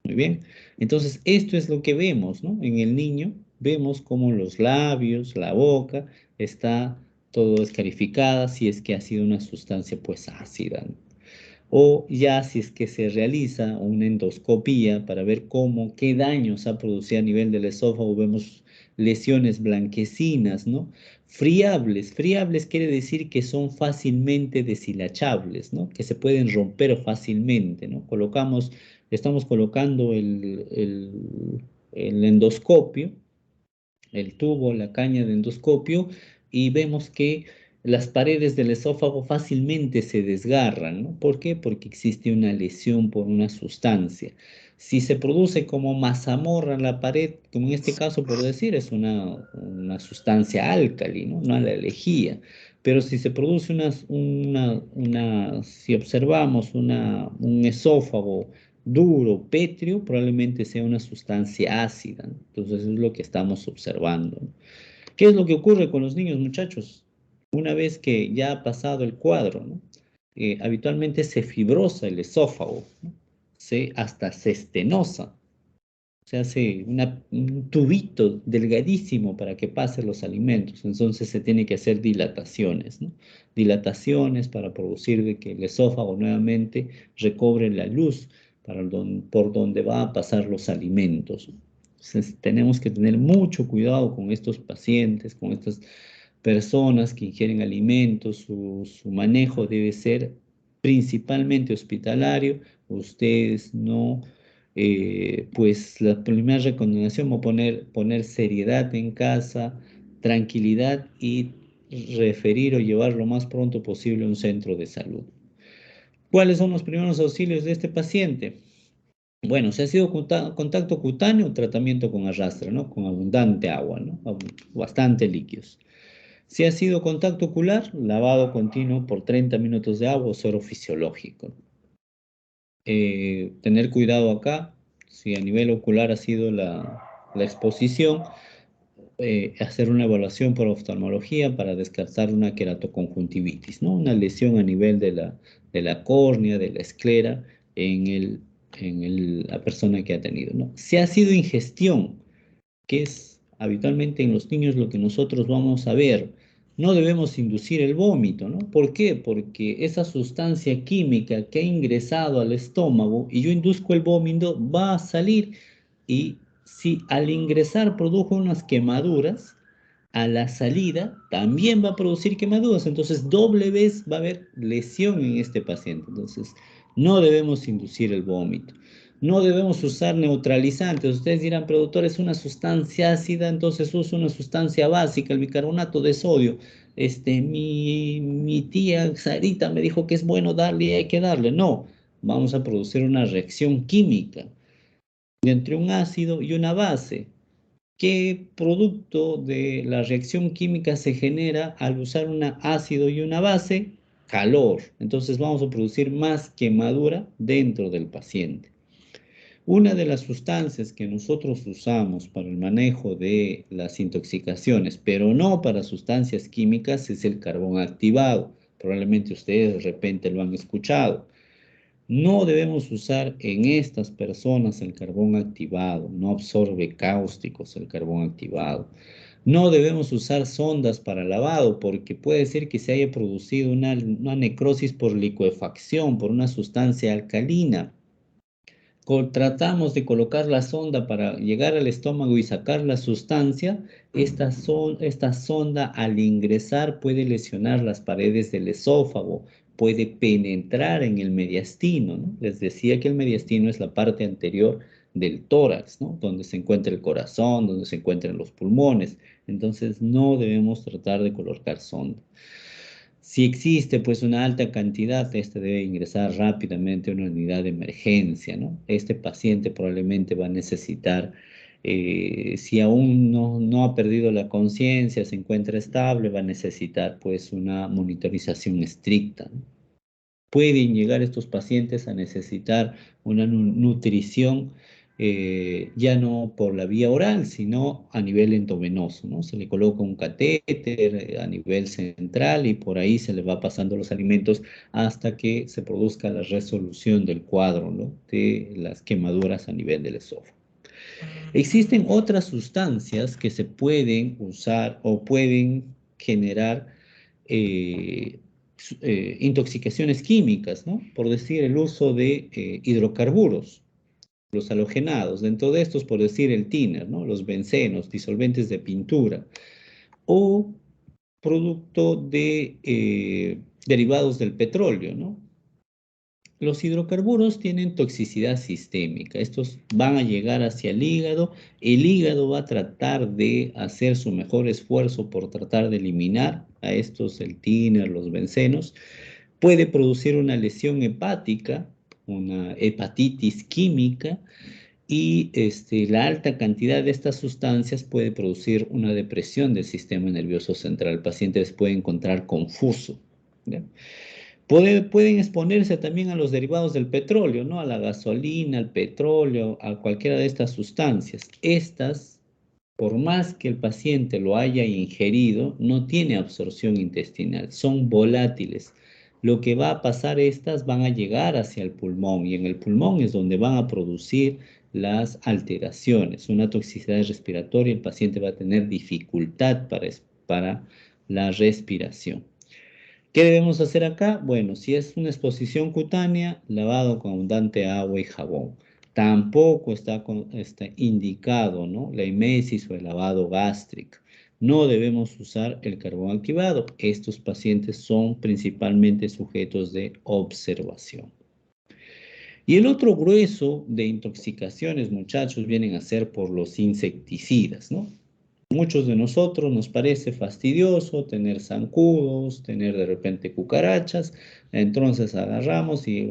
Muy bien, entonces esto es lo que vemos, ¿no? En el niño vemos como los labios, la boca, está todo escarificada si es que ha sido una sustancia pues ácida, ¿no? O ya si es que se realiza una endoscopía para ver cómo, qué daños ha producido a nivel del esófago, vemos lesiones blanquecinas, ¿no? Friables quiere decir que son fácilmente deshilachables, ¿no? Que se pueden romper fácilmente, ¿no? Estamos colocando el endoscopio, el tubo, la caña de endoscopio, y vemos que las paredes del esófago fácilmente se desgarran, ¿no? ¿Por qué? Porque existe una lesión por una sustancia. Si se produce como mazamorra en la pared, como en este caso por decir, es una sustancia álcali, ¿no? Una lejía. Pero si se produce si observamos un esófago duro, pétreo, probablemente sea una sustancia ácida, ¿no? Entonces es lo que estamos observando, ¿no? ¿Qué es lo que ocurre con los niños, muchachos? Una vez que ya ha pasado el cuadro, ¿no? Habitualmente se fibrosa el esófago, ¿no? Hasta se estenosa, se hace un tubito delgadísimo para que pasen los alimentos. Entonces se tiene que hacer dilataciones, ¿no? Dilataciones para producir de que el esófago nuevamente recobre la luz por donde va a pasar los alimentos. Entonces tenemos que tener mucho cuidado con estos pacientes, con estas personas que ingieren alimentos. Su manejo debe ser principalmente hospitalario. Ustedes no pues la primera recomendación va a poner seriedad en casa, tranquilidad y referir o llevar lo más pronto posible a un centro de salud. ¿Cuáles son los primeros auxilios de este paciente? Bueno, si ha sido contacto cutáneo, tratamiento con arrastre, ¿no? Con abundante agua, ¿no? Bastante líquidos. Si ha sido contacto ocular, lavado continuo por 30 minutos de agua o suero fisiológico. Tener cuidado acá, si a nivel ocular ha sido la exposición, hacer una evaluación por oftalmología para descartar una queratoconjuntivitis, ¿no? Una lesión a nivel de la córnea, de la esclera, la persona que ha tenido, ¿no? Si ha sido ingestión, que es habitualmente en los niños lo que nosotros vamos a ver. No debemos inducir el vómito, ¿no? ¿Por qué? Porque esa sustancia química que ha ingresado al estómago y yo induzco el vómito, va a salir y si al ingresar produjo unas quemaduras, a la salida también va a producir quemaduras, entonces doble vez va a haber lesión en este paciente. Entonces, no debemos inducir el vómito. No debemos usar neutralizantes. Ustedes dirán, pero doctor, es una sustancia ácida, entonces uso una sustancia básica, el bicarbonato de sodio. Mi tía Sarita me dijo que es bueno darle y hay que darle. No, vamos a producir una reacción química entre un ácido y una base. ¿Qué producto de la reacción química se genera al usar un ácido y una base? Calor. Entonces vamos a producir más quemadura dentro del paciente. Una de las sustancias que nosotros usamos para el manejo de las intoxicaciones, pero no para sustancias químicas, es el carbón activado. Probablemente ustedes de repente lo han escuchado. No debemos usar en estas personas el carbón activado, no absorbe cáusticos el carbón activado. No debemos usar sondas para lavado porque puede ser que se haya producido una necrosis por licuefacción, por una sustancia alcalina. Tratamos de colocar la sonda para llegar al estómago y sacar la sustancia. Esta sonda al ingresar puede lesionar las paredes del esófago, puede penetrar en el mediastino, ¿no? Les decía que el mediastino es la parte anterior del tórax, ¿no? Donde se encuentra el corazón, donde se encuentran los pulmones. Entonces no debemos tratar de colocar sonda. Si existe pues una alta cantidad, este debe ingresar rápidamente a una unidad de emergencia, ¿no? Este paciente probablemente va a necesitar, si aún no ha perdido la conciencia, se encuentra estable, va a necesitar pues una monitorización estricta, ¿no? Pueden llegar estos pacientes a necesitar una nutrición, ya no por la vía oral, sino a nivel endovenoso, ¿no? Se le coloca un catéter a nivel central y por ahí se le va pasando los alimentos hasta que se produzca la resolución del cuadro, ¿no? De las quemaduras a nivel del esófago. Existen otras sustancias que se pueden usar o pueden generar eh, intoxicaciones químicas, ¿no? Por decir, el uso de hidrocarburos, los halogenados. Dentro de estos, por decir, el thinner, ¿no? Los bencenos, disolventes de pintura, o producto de derivados del petróleo, ¿no? Los hidrocarburos tienen toxicidad sistémica. Estos van a llegar hacia el hígado. El hígado va a tratar de hacer su mejor esfuerzo por tratar de eliminar a estos, el thinner, los bencenos. Puede producir una lesión hepática, una hepatitis química, y la alta cantidad de estas sustancias puede producir una depresión del sistema nervioso central. El paciente se puede encontrar confuso, ¿ya? Pueden exponerse también a los derivados del petróleo, ¿no? A la gasolina, al petróleo, a cualquiera de estas sustancias. Estas, por más que el paciente lo haya ingerido, no tiene absorción intestinal, son volátiles. Lo que va a pasar, estas van a llegar hacia el pulmón y en el pulmón es donde van a producir las alteraciones. Una toxicidad respiratoria, el paciente va a tener dificultad para la respiración. ¿Qué debemos hacer acá? Bueno, si es una exposición cutánea, lavado con abundante agua y jabón. Tampoco está indicado, ¿no? La emesis o el lavado gástrico. No debemos usar el carbón activado. Estos pacientes son principalmente sujetos de observación. Y el otro grueso de intoxicaciones, muchachos, vienen a ser por los insecticidas, ¿no? Muchos de nosotros nos parece fastidioso tener zancudos, tener de repente cucarachas, entonces agarramos y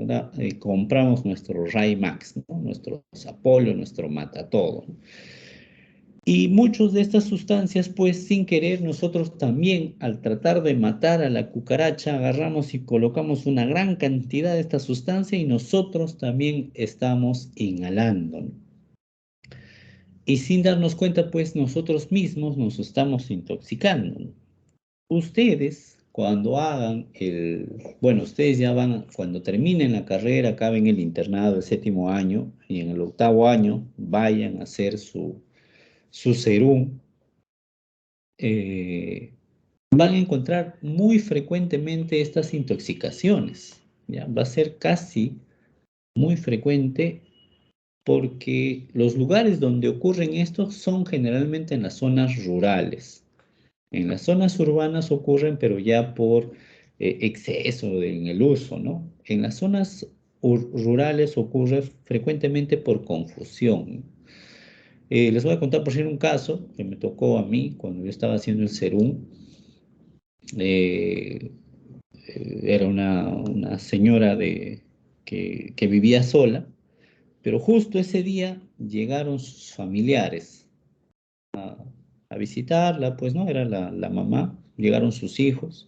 compramos nuestro Raymax, ¿no? Nuestro Sapolo, nuestro Matatodo, ¿no? Y muchas de estas sustancias, pues sin querer, nosotros también al tratar de matar a la cucaracha, agarramos y colocamos una gran cantidad de esta sustancia y nosotros también estamos inhalando, ¿no? Y sin darnos cuenta, pues nosotros mismos nos estamos intoxicando, ¿no? Ustedes, cuando hagan bueno, ustedes ya van, cuando terminen la carrera, acaben el internado el 7.º año y en el 8.º año vayan a hacer su serum, van a encontrar muy frecuentemente estas intoxicaciones, ¿ya? Va a ser casi muy frecuente porque los lugares donde ocurren estos son generalmente en las zonas rurales. En las zonas urbanas ocurren, pero ya por exceso en el uso, ¿no? En las zonas rurales ocurre frecuentemente por confusión. Les voy a contar por si un caso que me tocó a mí cuando yo estaba haciendo el serum. Eh, Era una señora que vivía sola, pero justo ese día llegaron sus familiares a visitarla, pues no, era la mamá, llegaron sus hijos.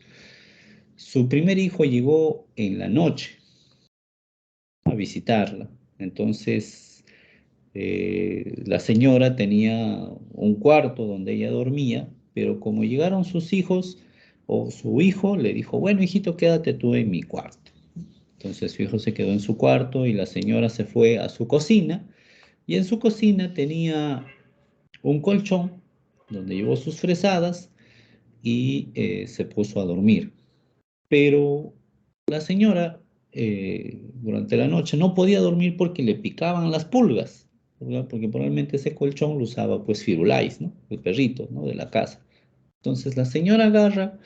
Su primer hijo llegó en la noche a visitarla. Entonces, la señora tenía un cuarto donde ella dormía, pero como llegaron sus hijos, o su hijo le dijo, bueno, hijito, quédate tú en mi cuarto. Entonces su hijo se quedó en su cuarto y la señora se fue a su cocina, y en su cocina tenía un colchón donde llevó sus fresadas y se puso a dormir. Pero la señora durante la noche no podía dormir porque le picaban las pulgas, ¿verdad? Porque probablemente ese colchón lo usaba pues Firulais, ¿no? El perrito, ¿no? De la casa. Entonces la señora agarra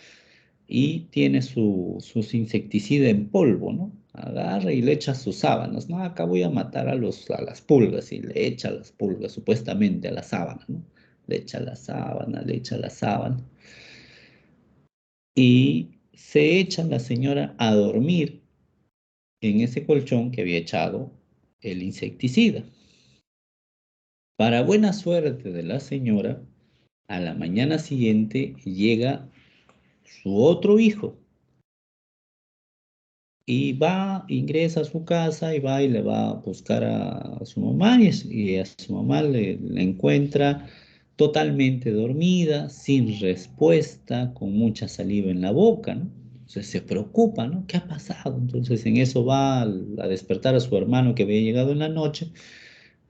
y tiene sus insecticida en polvo, ¿no? agarra y le echa sus sábanas, ¿no? Acá voy a matar a las pulgas, y le echa las pulgas, supuestamente, a la sábana, ¿no? Le echa la sábana, le echa la sábana. Y se echa la señora a dormir en ese colchón que había echado el insecticida. Para buena suerte de la señora, a la mañana siguiente llega su otro hijo y va, ingresa a su casa y va y le va a buscar a su mamá y a su mamá le encuentra totalmente dormida, sin respuesta, con mucha saliva en la boca, ¿no? Entonces se preocupa, ¿no? ¿Qué ha pasado? Entonces en eso va a despertar a su hermano que había llegado en la noche.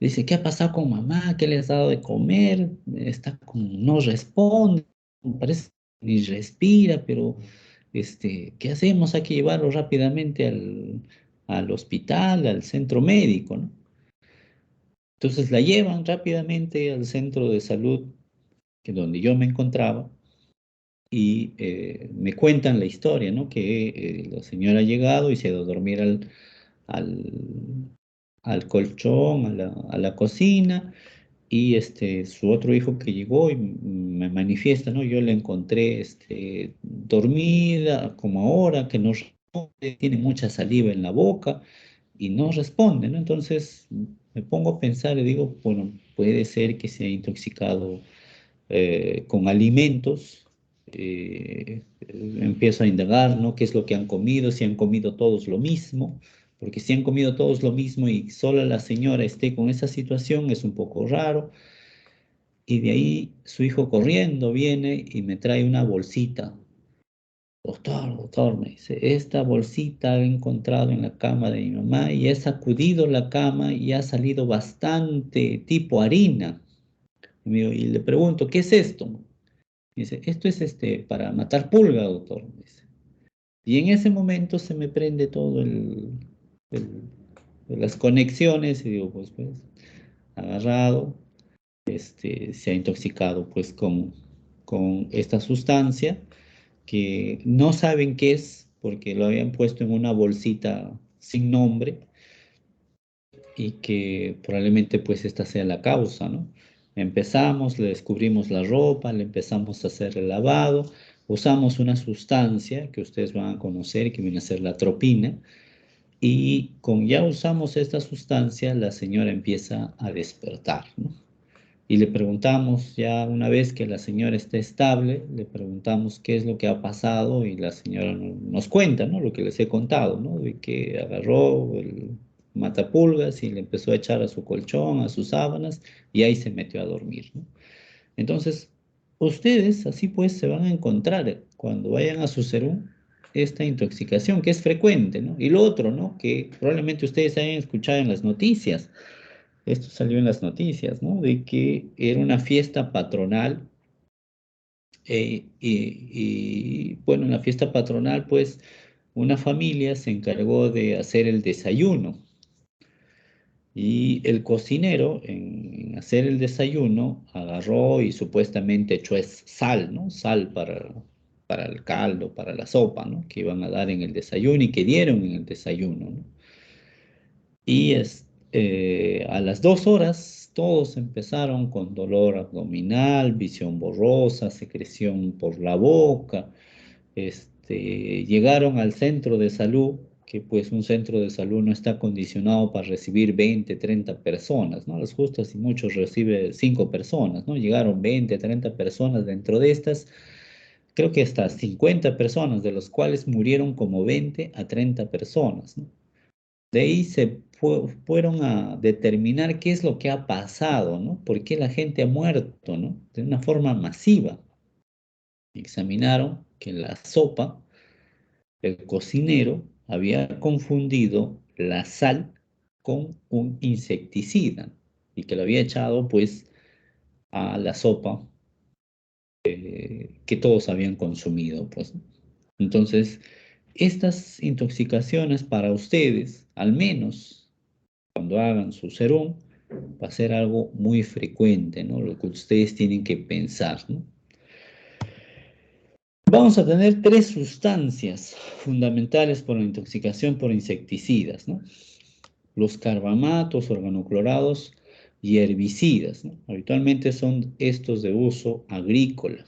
Dice, ¿qué ha pasado con mamá? ¿Qué le has dado de comer? Está como, no responde, parece que ni respira, pero ¿qué hacemos? Hay que llevarlo rápidamente al hospital, al centro médico, ¿no? Entonces la llevan rápidamente al centro de salud, que donde yo me encontraba, y me cuentan la historia, ¿no? Que la señora ha llegado y se ha ido a dormir al, al colchón, a la cocina, y su otro hijo que llegó y me manifiesta, ¿no? Yo la encontré dormida, como ahora, que no responde, tiene mucha saliva en la boca y no responde, ¿no? Entonces me pongo a pensar y digo, bueno, puede ser que se ha intoxicado con alimentos. Empiezo a indagar, ¿no? ¿Qué es lo que han comido? Si han comido todos lo mismo, porque si han comido todos lo mismo y sola la señora esté con esa situación, es un poco raro. Y de ahí su hijo corriendo viene y me trae una bolsita. Doctor, me dice, esta bolsita he encontrado en la cama de mi mamá y he sacudido la cama y ha salido bastante tipo harina. Y le pregunto, ¿qué es esto? Me dice, esto es para matar pulga, doctor. Me dice. Y en ese momento se me prende todo el- las conexiones y digo, pues, agarrado, se ha intoxicado pues con esta sustancia que no saben qué es porque lo habían puesto en una bolsita sin nombre y que probablemente pues esta sea la causa, ¿no? Empezamos, le descubrimos la ropa, le empezamos a hacer el lavado, usamos una sustancia que ustedes van a conocer que viene a ser la atropina y con ya usamos esta sustancia la señora empieza a despertar, ¿no? Y le preguntamos, ya una vez que la señora está estable, le preguntamos qué es lo que ha pasado y la señora nos cuenta, ¿no? Lo que les he contado, ¿no? De que agarró el matapulgas y le empezó a echar a su colchón, a sus sábanas y ahí se metió a dormir, ¿no? Entonces, ustedes así pues se van a encontrar cuando vayan a su serum esta intoxicación que es frecuente, ¿no? Y lo otro, ¿no? Que probablemente ustedes hayan escuchado en las noticias, esto salió en las noticias, ¿no? De que era una fiesta patronal bueno, en la fiesta patronal, pues una familia se encargó de hacer el desayuno y el cocinero en hacer el desayuno agarró y supuestamente echó sal, ¿no? Sal para el caldo, para la sopa, ¿no? Que iban a dar en el desayuno y que dieron en el desayuno, ¿no? Y a las 2 horas todos empezaron con dolor abdominal, visión borrosa, secreción por la boca. Llegaron al centro de salud, que pues un centro de salud no está condicionado para recibir 20, 30 personas, ¿no? Las justas y muchos recibe 5 personas, ¿no? Llegaron 20, 30 personas dentro de estas, creo que hasta 50 personas, de los cuales murieron como 20 a 30 personas, ¿no? De ahí fueron a determinar qué es lo que ha pasado, ¿no? ¿Por qué la gente ha muerto, ¿no? De una forma masiva. Examinaron que la sopa, el cocinero había confundido la sal con un insecticida y que lo había echado pues a la sopa que todos habían consumido, pues. Entonces, estas intoxicaciones para ustedes, al menos cuando hagan su serum, va a ser algo muy frecuente, ¿no? Lo que ustedes tienen que pensar, ¿no? Vamos a tener tres sustancias fundamentales por la intoxicación por insecticidas, ¿no? Los carbamatos, organoclorados y herbicidas, ¿no? Habitualmente son estos de uso agrícola.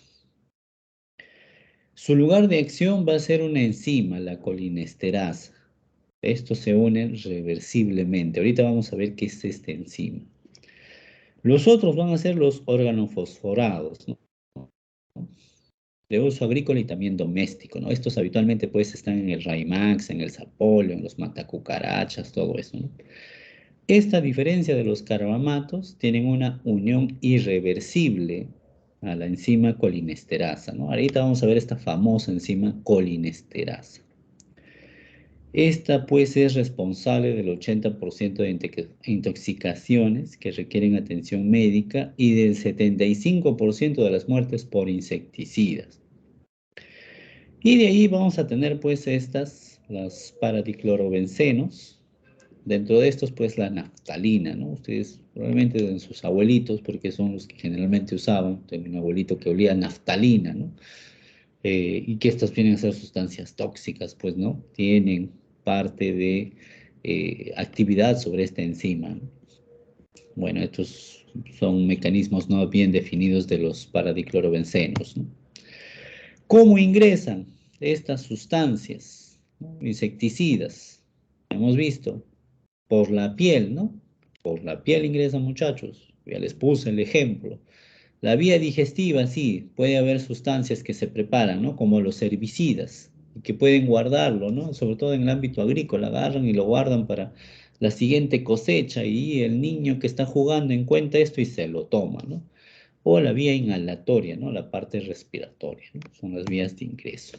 Su lugar de acción va a ser una enzima, la colinesterasa. Estos se unen reversiblemente. Ahorita vamos a ver qué es esta enzima. Los otros van a ser los organofosforados, ¿no? De uso agrícola y también doméstico, ¿no? Estos habitualmente pues están en el Raimax, en el Sapolio, en los matacucarachas, todo eso, ¿no? Esta diferencia de los carbamatos tienen una unión irreversible a la enzima colinesterasa, ¿no? Ahorita vamos a ver esta famosa enzima colinesterasa. Esta pues es responsable del 80% de intoxicaciones que requieren atención médica y del 75% de las muertes por insecticidas. Y de ahí vamos a tener pues las paradiclorobencenos. Dentro de estos pues la naftalina, ¿no? Ustedes probablemente de sus abuelitos, porque son los que generalmente usaban, tengo un abuelito que olía a naftalina, ¿no? Y que estas vienen a ser sustancias tóxicas, pues, ¿no? Tienen parte de actividad sobre esta enzima, ¿no? Bueno, estos son mecanismos no bien definidos de los paradiclorobencenos, ¿no? ¿Cómo ingresan estas sustancias, ¿no? Insecticidas? Hemos visto, por la piel, ¿no? Por la piel ingresan, muchachos. Ya les puse el ejemplo. La vía digestiva, sí, puede haber sustancias que se preparan, ¿no? Como los herbicidas, y que pueden guardarlo, ¿no? Sobre todo en el ámbito agrícola, agarran y lo guardan para la siguiente cosecha y el niño que está jugando encuentra esto y se lo toma, ¿no? O la vía inhalatoria, ¿no? La parte respiratoria, ¿no? Son las vías de ingreso.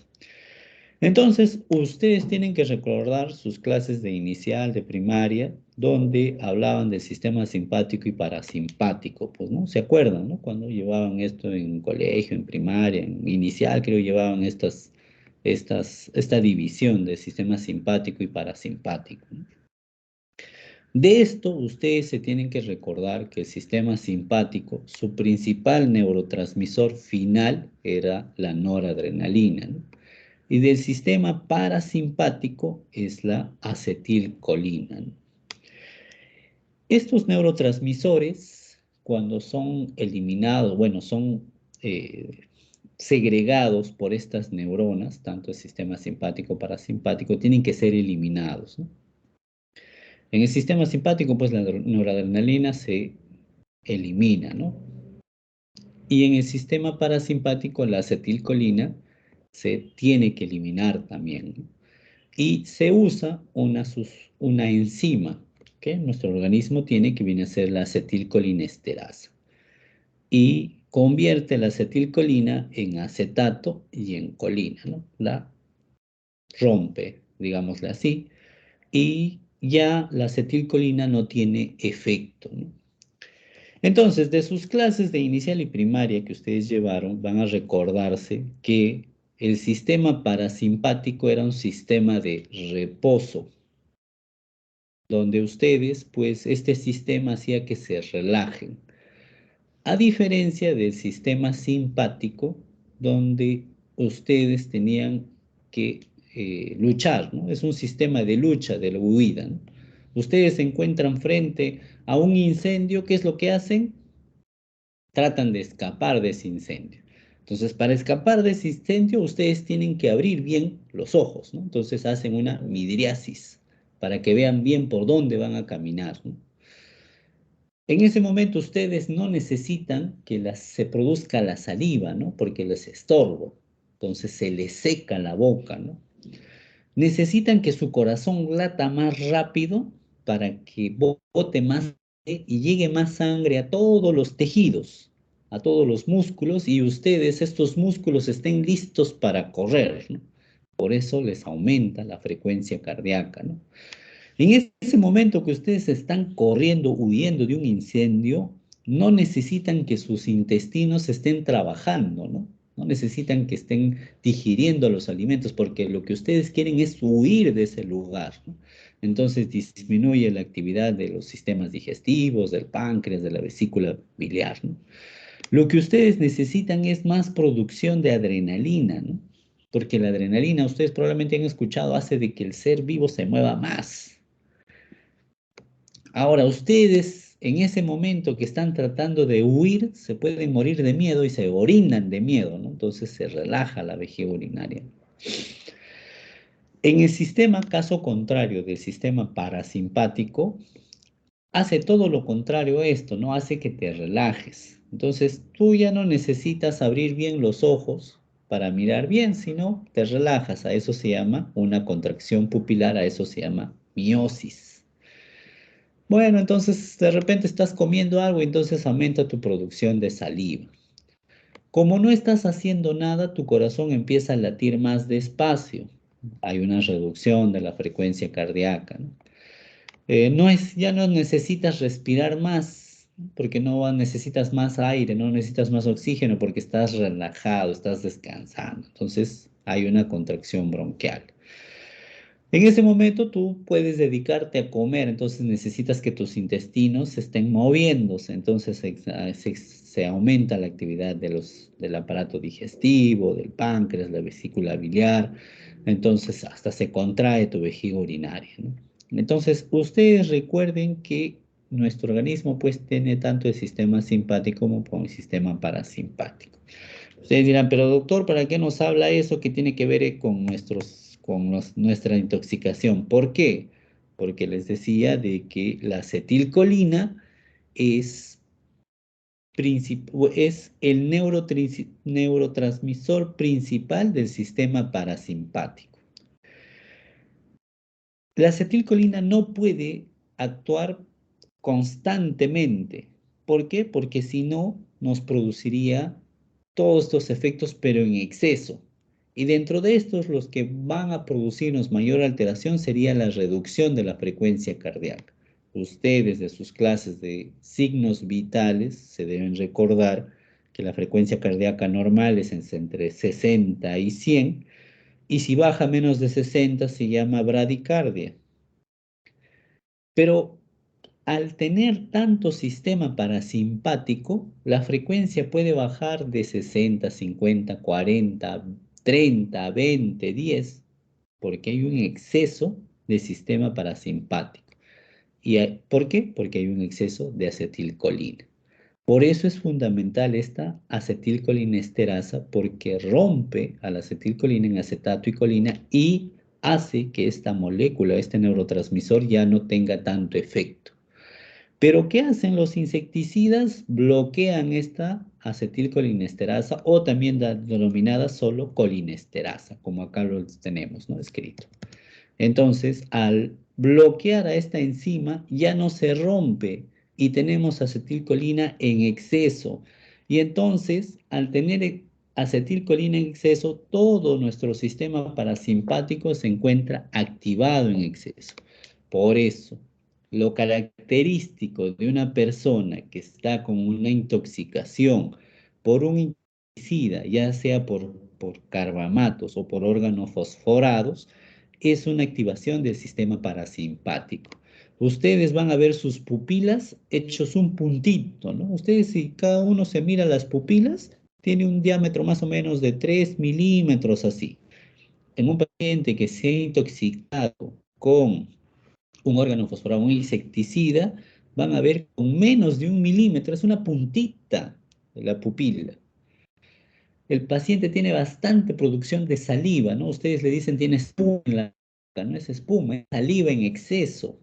Entonces, ustedes tienen que recordar sus clases de inicial, de primaria, donde hablaban del sistema simpático y parasimpático, pues, ¿no? ¿Se acuerdan, no? Cuando llevaban esto en colegio, en primaria, en inicial, creo, llevaban esta división de sistema simpático y parasimpático, ¿no? De esto, ustedes se tienen que recordar que el sistema simpático, su principal neurotransmisor final era la noradrenalina, ¿no? Y del sistema parasimpático es la acetilcolina, ¿no? Estos neurotransmisores, cuando son eliminados, bueno, son segregados por estas neuronas, tanto el sistema simpático parasimpático, tienen que ser eliminados, ¿no? En el sistema simpático, pues la noradrenalina se elimina, ¿no? Y en el sistema parasimpático, la acetilcolina se tiene que eliminar también, ¿no? Y se usa una enzima que nuestro organismo tiene, que viene a ser la acetilcolinesterasa. Y convierte la acetilcolina en acetato y en colina, ¿no? La rompe, digámosle así, y ya la acetilcolina no tiene efecto, ¿no? Entonces, de sus clases de inicial y primaria que ustedes llevaron, van a recordarse que el sistema parasimpático era un sistema de reposo, donde ustedes, pues, este sistema hacía que se relajen, a diferencia del sistema simpático, donde ustedes tenían que luchar, ¿no? Es un sistema de lucha, de la huida, ¿no? Ustedes se encuentran frente a un incendio, ¿qué es lo que hacen? Tratan de escapar de ese incendio. Entonces, para escapar de ese incendio, ustedes tienen que abrir bien los ojos, ¿no? Entonces hacen una midriasis para que vean bien por dónde van a caminar, ¿no? En ese momento ustedes no necesitan que se produzca la saliva, ¿no? Porque les estorbo. Entonces se les seca la boca, ¿no? Necesitan que su corazón lata más rápido para que bote más y llegue más sangre a todos los tejidos, a todos los músculos, y ustedes, estos músculos, estén listos para correr, ¿no? Por eso les aumenta la frecuencia cardíaca, ¿no? En ese momento que ustedes están corriendo, huyendo de un incendio, no necesitan que sus intestinos estén trabajando, ¿no? No necesitan que estén digiriendo los alimentos, porque lo que ustedes quieren es huir de ese lugar, ¿no? Entonces disminuye la actividad de los sistemas digestivos, del páncreas, de la vesícula biliar, ¿no? Lo que ustedes necesitan es más producción de adrenalina, ¿no? porque la adrenalina, ustedes probablemente han escuchado, hace de que el ser vivo se mueva más. Ahora, ustedes en ese momento que están tratando de huir, se pueden morir de miedo y se orinan de miedo, ¿no? Entonces se relaja la vejiga urinaria. En el sistema, caso contrario del sistema parasimpático, hace todo lo contrario a esto, ¿no? Hace que te relajes. Entonces tú ya no necesitas abrir bien los ojos para mirar bien, sino te relajas. A eso se llama una contracción pupilar, a eso se llama miosis. Bueno, entonces de repente estás comiendo algo y entonces aumenta tu producción de saliva. Como no estás haciendo nada, tu corazón empieza a latir más despacio. Hay una reducción de la frecuencia cardíaca, ¿no? Ya no necesitas respirar más, porque no necesitas más aire, no necesitas más oxígeno, porque estás relajado, estás descansando. Entonces hay una contracción bronquial. En ese momento tú puedes dedicarte a comer, entonces necesitas que tus intestinos estén moviéndose, entonces se aumenta la actividad del aparato digestivo, del páncreas, la vesícula biliar, entonces hasta se contrae tu vejiga urinaria, ¿no? Entonces, ustedes recuerden que nuestro organismo pues tiene tanto el sistema simpático como el sistema parasimpático. Ustedes dirán, pero doctor, ¿para qué nos habla eso que tiene que ver con nuestra intoxicación? ¿Por qué? Porque les decía de que la acetilcolina es, es el neurotransmisor principal del sistema parasimpático. La acetilcolina no puede actuar constantemente. ¿Por qué? Porque si no, nos produciría todos estos efectos, pero en exceso. Y dentro de estos, los que van a producirnos mayor alteración sería la reducción de la frecuencia cardíaca. Ustedes de sus clases de signos vitales se deben recordar que la frecuencia cardíaca normal es entre 60 y 100, y si baja menos de 60 se llama bradicardia. Pero al tener tanto sistema parasimpático, la frecuencia puede bajar de 60, 50, 40, 30, 20, 10, porque hay un exceso de sistema parasimpático. ¿Por qué? Porque hay un exceso de acetilcolina. Por eso es fundamental esta acetilcolinesterasa, porque rompe a la acetilcolina en acetato y colina y hace que esta molécula, este neurotransmisor, ya no tenga tanto efecto. Pero ¿qué hacen los insecticidas? Bloquean esta acetilcolinesterasa, o también denominada solo colinesterasa, como acá lo tenemos, ¿no? Escrito. Entonces, al bloquear a esta enzima, ya no se rompe y tenemos acetilcolina en exceso. Y entonces, al tener acetilcolina en exceso, todo nuestro sistema parasimpático se encuentra activado en exceso. Por eso, lo característico de una persona que está con una intoxicación por un insecticida, ya sea por carbamatos o por órganos fosforados, es una activación del sistema parasimpático. Ustedes van a ver sus pupilas hechos un puntito, ¿no? Ustedes, si cada uno se mira las pupilas, tiene un diámetro más o menos de 3 milímetros así. En un paciente que se ha intoxicado con un órgano fosforado, un insecticida, van a ver con menos de 1 milímetro, es una puntita de la pupila. El paciente tiene bastante producción de saliva, ¿no? Ustedes le dicen tiene espuma en la boca, no es espuma, es saliva en exceso.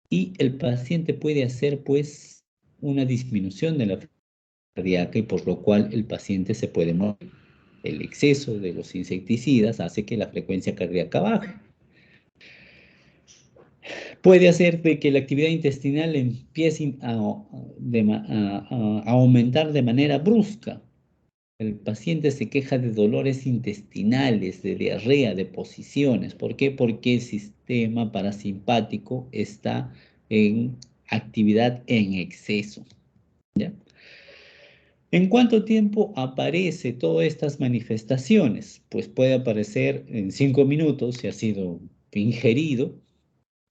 Y el paciente puede hacer, pues, una disminución de la frecuencia cardíaca, y por lo cual el paciente se puede morir. El exceso de los insecticidas hace que la frecuencia cardíaca baje. Puede hacer de que la actividad intestinal empiece a aumentar de manera brusca. El paciente se queja de dolores intestinales, de diarrea, de posiciones. ¿Por qué? Porque el sistema parasimpático está en actividad en exceso, ¿ya? ¿En cuánto tiempo aparece todas estas manifestaciones? Pues puede aparecer en 5 minutos si ha sido ingerido,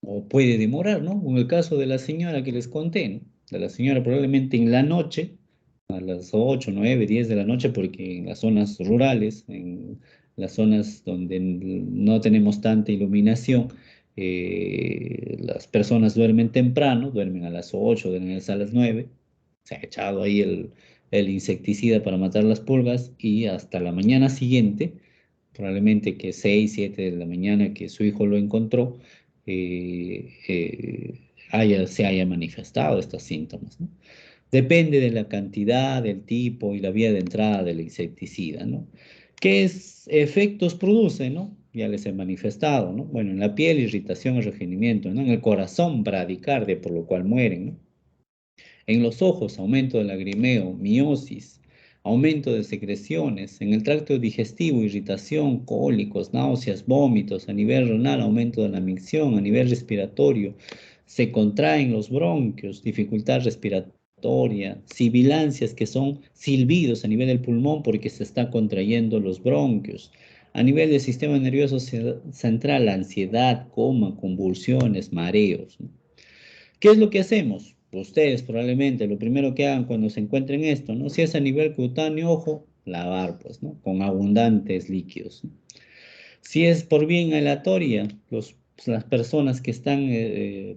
o puede demorar, ¿no? En el caso de la señora que les conté, ¿no? De la señora probablemente en la noche, a las 8, 9, 10 de la noche, porque en las zonas rurales, las zonas donde no tenemos tanta iluminación, las personas duermen temprano, duermen a las 8, duermen a las 9. Se ha echado ahí el insecticida para matar las pulgas y hasta la mañana siguiente, probablemente que 6, 7 de la mañana que su hijo lo encontró, se haya manifestado estos síntomas, ¿no? Depende de la cantidad, del tipo y la vía de entrada del insecticida, ¿no? ¿Qué efectos produce, no? Ya les he manifestado, ¿no? Bueno, en la piel, irritación, enrojecimiento, ¿no? En el corazón, bradicardia, por lo cual mueren, ¿no? En los ojos, aumento del lagrimeo, miosis, aumento de secreciones. En el tracto digestivo, irritación, cólicos, náuseas, vómitos. A nivel renal, aumento de la micción. A nivel respiratorio, se contraen los bronquios, dificultad respiratoria, sibilancias, que son silbidos a nivel del pulmón porque se está contrayendo los bronquios. A nivel del sistema nervioso central, ansiedad, coma, convulsiones, mareos, ¿no? ¿Qué es lo que hacemos? Ustedes probablemente lo primero que hagan cuando se encuentren esto, ¿no? Si es a nivel cutáneo, ojo, lavar, pues, ¿no? Con abundantes líquidos, ¿no? Si es por vía inhalatoria, las personas que están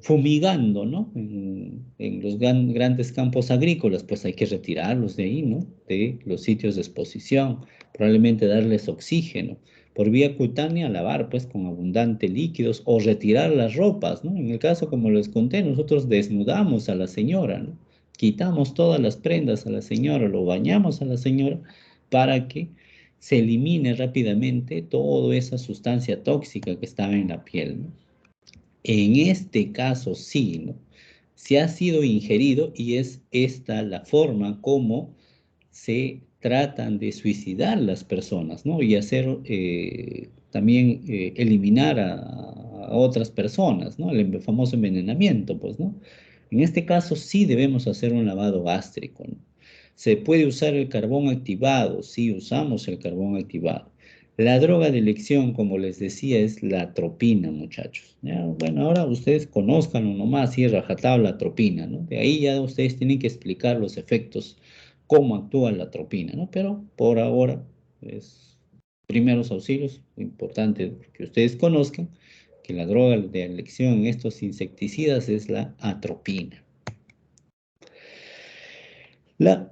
fumigando, ¿no? En los grandes campos agrícolas, pues hay que retirarlos de ahí, ¿no? De los sitios de exposición, probablemente darles oxígeno. Por vía cutánea, lavar, pues, con abundante líquidos o retirar las ropas, ¿no? En el caso, como les conté, nosotros desnudamos a la señora, ¿no? Quitamos todas las prendas a la señora, lo bañamos a la señora para que se elimine rápidamente toda esa sustancia tóxica que estaba en la piel, ¿no? En este caso sí, ¿no? Se ha sido ingerido y es esta la forma como se tratan de suicidar las personas, ¿no? Y hacer también eliminar a otras personas, ¿no? El famoso envenenamiento, pues, ¿no? En este caso sí debemos hacer un lavado gástrico, ¿no? Se puede usar el carbón activado, sí usamos el carbón activado. La droga de elección, como les decía, es la atropina, muchachos. ¿Ya? Bueno, ahora ustedes conozcan nomás, si es rajatabla la atropina, ¿no? De ahí ya ustedes tienen que explicar los efectos, cómo actúa la atropina, ¿no? Pero por ahora, es primeros auxilios, importante que ustedes conozcan que la droga de elección en estos insecticidas es la atropina.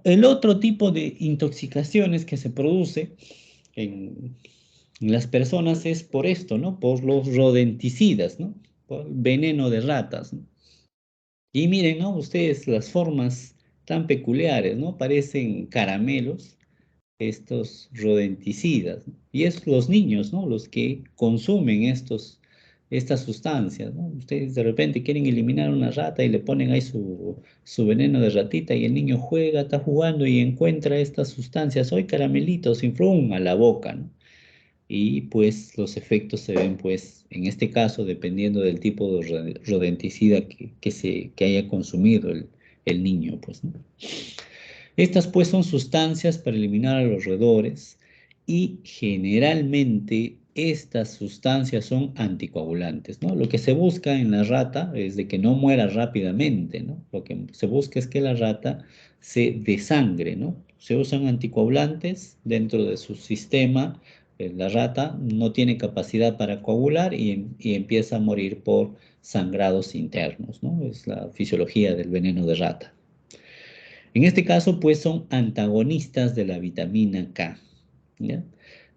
El otro tipo de intoxicaciones que se produce en las personas es por esto, ¿no? Por los rodenticidas, ¿no? Por veneno de ratas, ¿no? Y miren, ¿no? Ustedes las formas tan peculiares, ¿no? Parecen caramelos estos rodenticidas, ¿no? Y es los niños, ¿no? Los que consumen estas sustancias, ¿no? Ustedes de repente quieren eliminar una rata y le ponen ahí su veneno de ratita y el niño juega, está jugando y encuentra estas sustancias, hoy caramelitos, influm a la boca, ¿no? Y pues los efectos se ven, pues, en este caso, dependiendo del tipo de rodenticida que haya consumido el niño, pues, ¿no? Estas pues son sustancias para eliminar a los roedores y generalmente estas sustancias son anticoagulantes, ¿no? Lo que se busca en la rata es de que no muera rápidamente, ¿no? Lo que se busca es que la rata se desangre, ¿no? Se usan anticoagulantes dentro de su sistema. La rata no tiene capacidad para coagular y empieza a morir por sangrados internos, ¿no? Es la fisiología del veneno de rata. En este caso, pues son antagonistas de la vitamina K, ¿ya?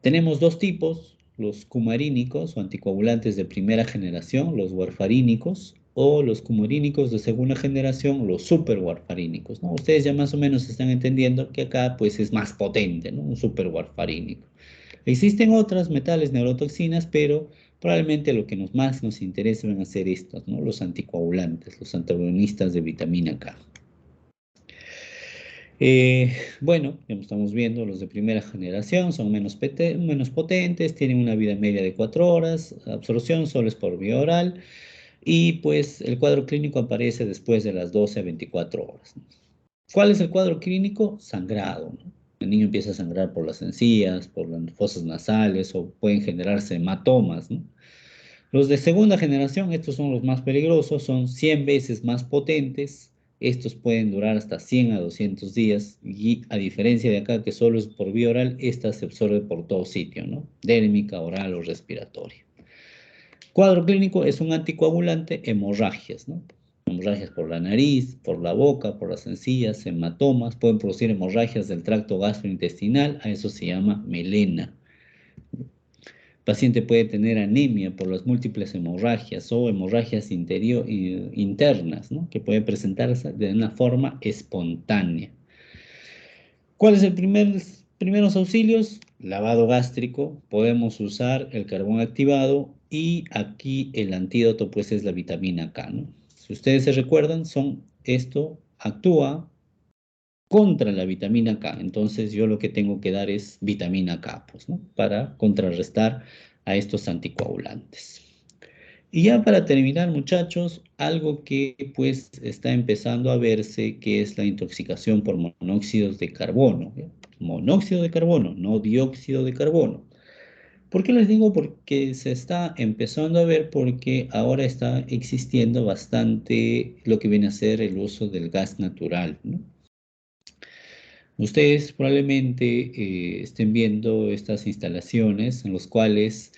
Tenemos dos tipos, los cumarínicos o anticoagulantes de primera generación, los warfarínicos, o los cumarínicos de segunda generación, los superwarfarínicos, ¿no? Ustedes ya más o menos están entendiendo que acá pues es más potente, ¿no? Un superwarfarínico. Existen otras metales neurotoxinas, pero probablemente lo que más nos interesa van a ser estos, ¿no? Los anticoagulantes, los antagonistas de vitamina K. Bueno, ya estamos viendo, los de primera generación son menos potentes, tienen una vida media de 4 horas, absorción solo es por vía oral y pues el cuadro clínico aparece después de las 12 a 24 horas, ¿no? ¿Cuál es el cuadro clínico? Sangrado, ¿no? El niño empieza a sangrar por las encías, por las fosas nasales o pueden generarse hematomas, ¿no? Los de segunda generación, estos son los más peligrosos, son 100 veces más potentes, Estos pueden durar hasta 100 a 200 días y a diferencia de acá que solo es por vía oral, esta se absorbe por todo sitio, ¿no? Dérmica, oral o respiratoria. Cuadro clínico es un anticoagulante, hemorragias, ¿no? Hemorragias por la nariz, por la boca, por las encías, hematomas, pueden producir hemorragias del tracto gastrointestinal, a eso se llama melena. El paciente puede tener anemia por las múltiples hemorragias o hemorragias internas, ¿no? Que puede presentarse de una forma espontánea. ¿Cuáles son primeros auxilios? Lavado gástrico, podemos usar el carbón activado y aquí el antídoto pues es la vitamina K, ¿no? Si ustedes se recuerdan, esto actúa contra la vitamina K, entonces yo lo que tengo que dar es vitamina K, pues, ¿no? Para contrarrestar a estos anticoagulantes. Y ya para terminar, muchachos, algo que pues está empezando a verse, que es la intoxicación por monóxidos de carbono. ¿Eh? Monóxido de carbono, no dióxido de carbono. ¿Por qué les digo? Porque se está empezando a ver porque ahora está existiendo bastante lo que viene a ser el uso del gas natural, ¿no? Ustedes probablemente estén viendo estas instalaciones en las cuales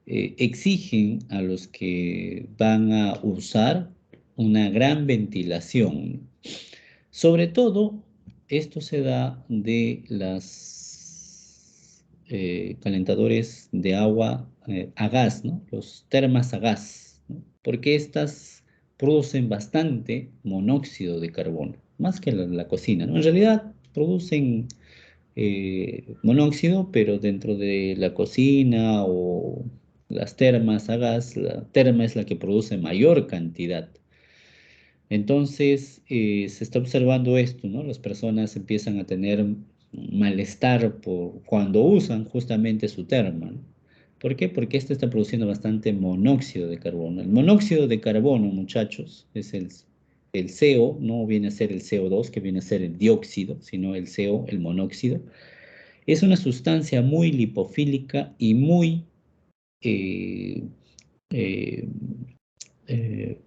exigen a los que van a usar una gran ventilación. Sobre todo, esto se da de las calentadores de agua a gas, ¿no? Los termas a gas, ¿no? Porque estas producen bastante monóxido de carbono, más que la cocina, ¿no? En realidad producen monóxido, pero dentro de la cocina o las termas a gas, la terma es la que produce mayor cantidad. Entonces, se está observando esto, ¿no? Las personas empiezan a tener malestar cuando usan justamente su terma, ¿no? ¿Por qué? Porque esto está produciendo bastante monóxido de carbono. El monóxido de carbono, muchachos, es el CO, no viene a ser el CO2, que viene a ser el dióxido, sino el CO, el monóxido. Es una sustancia muy lipofílica y muy eh, eh, eh,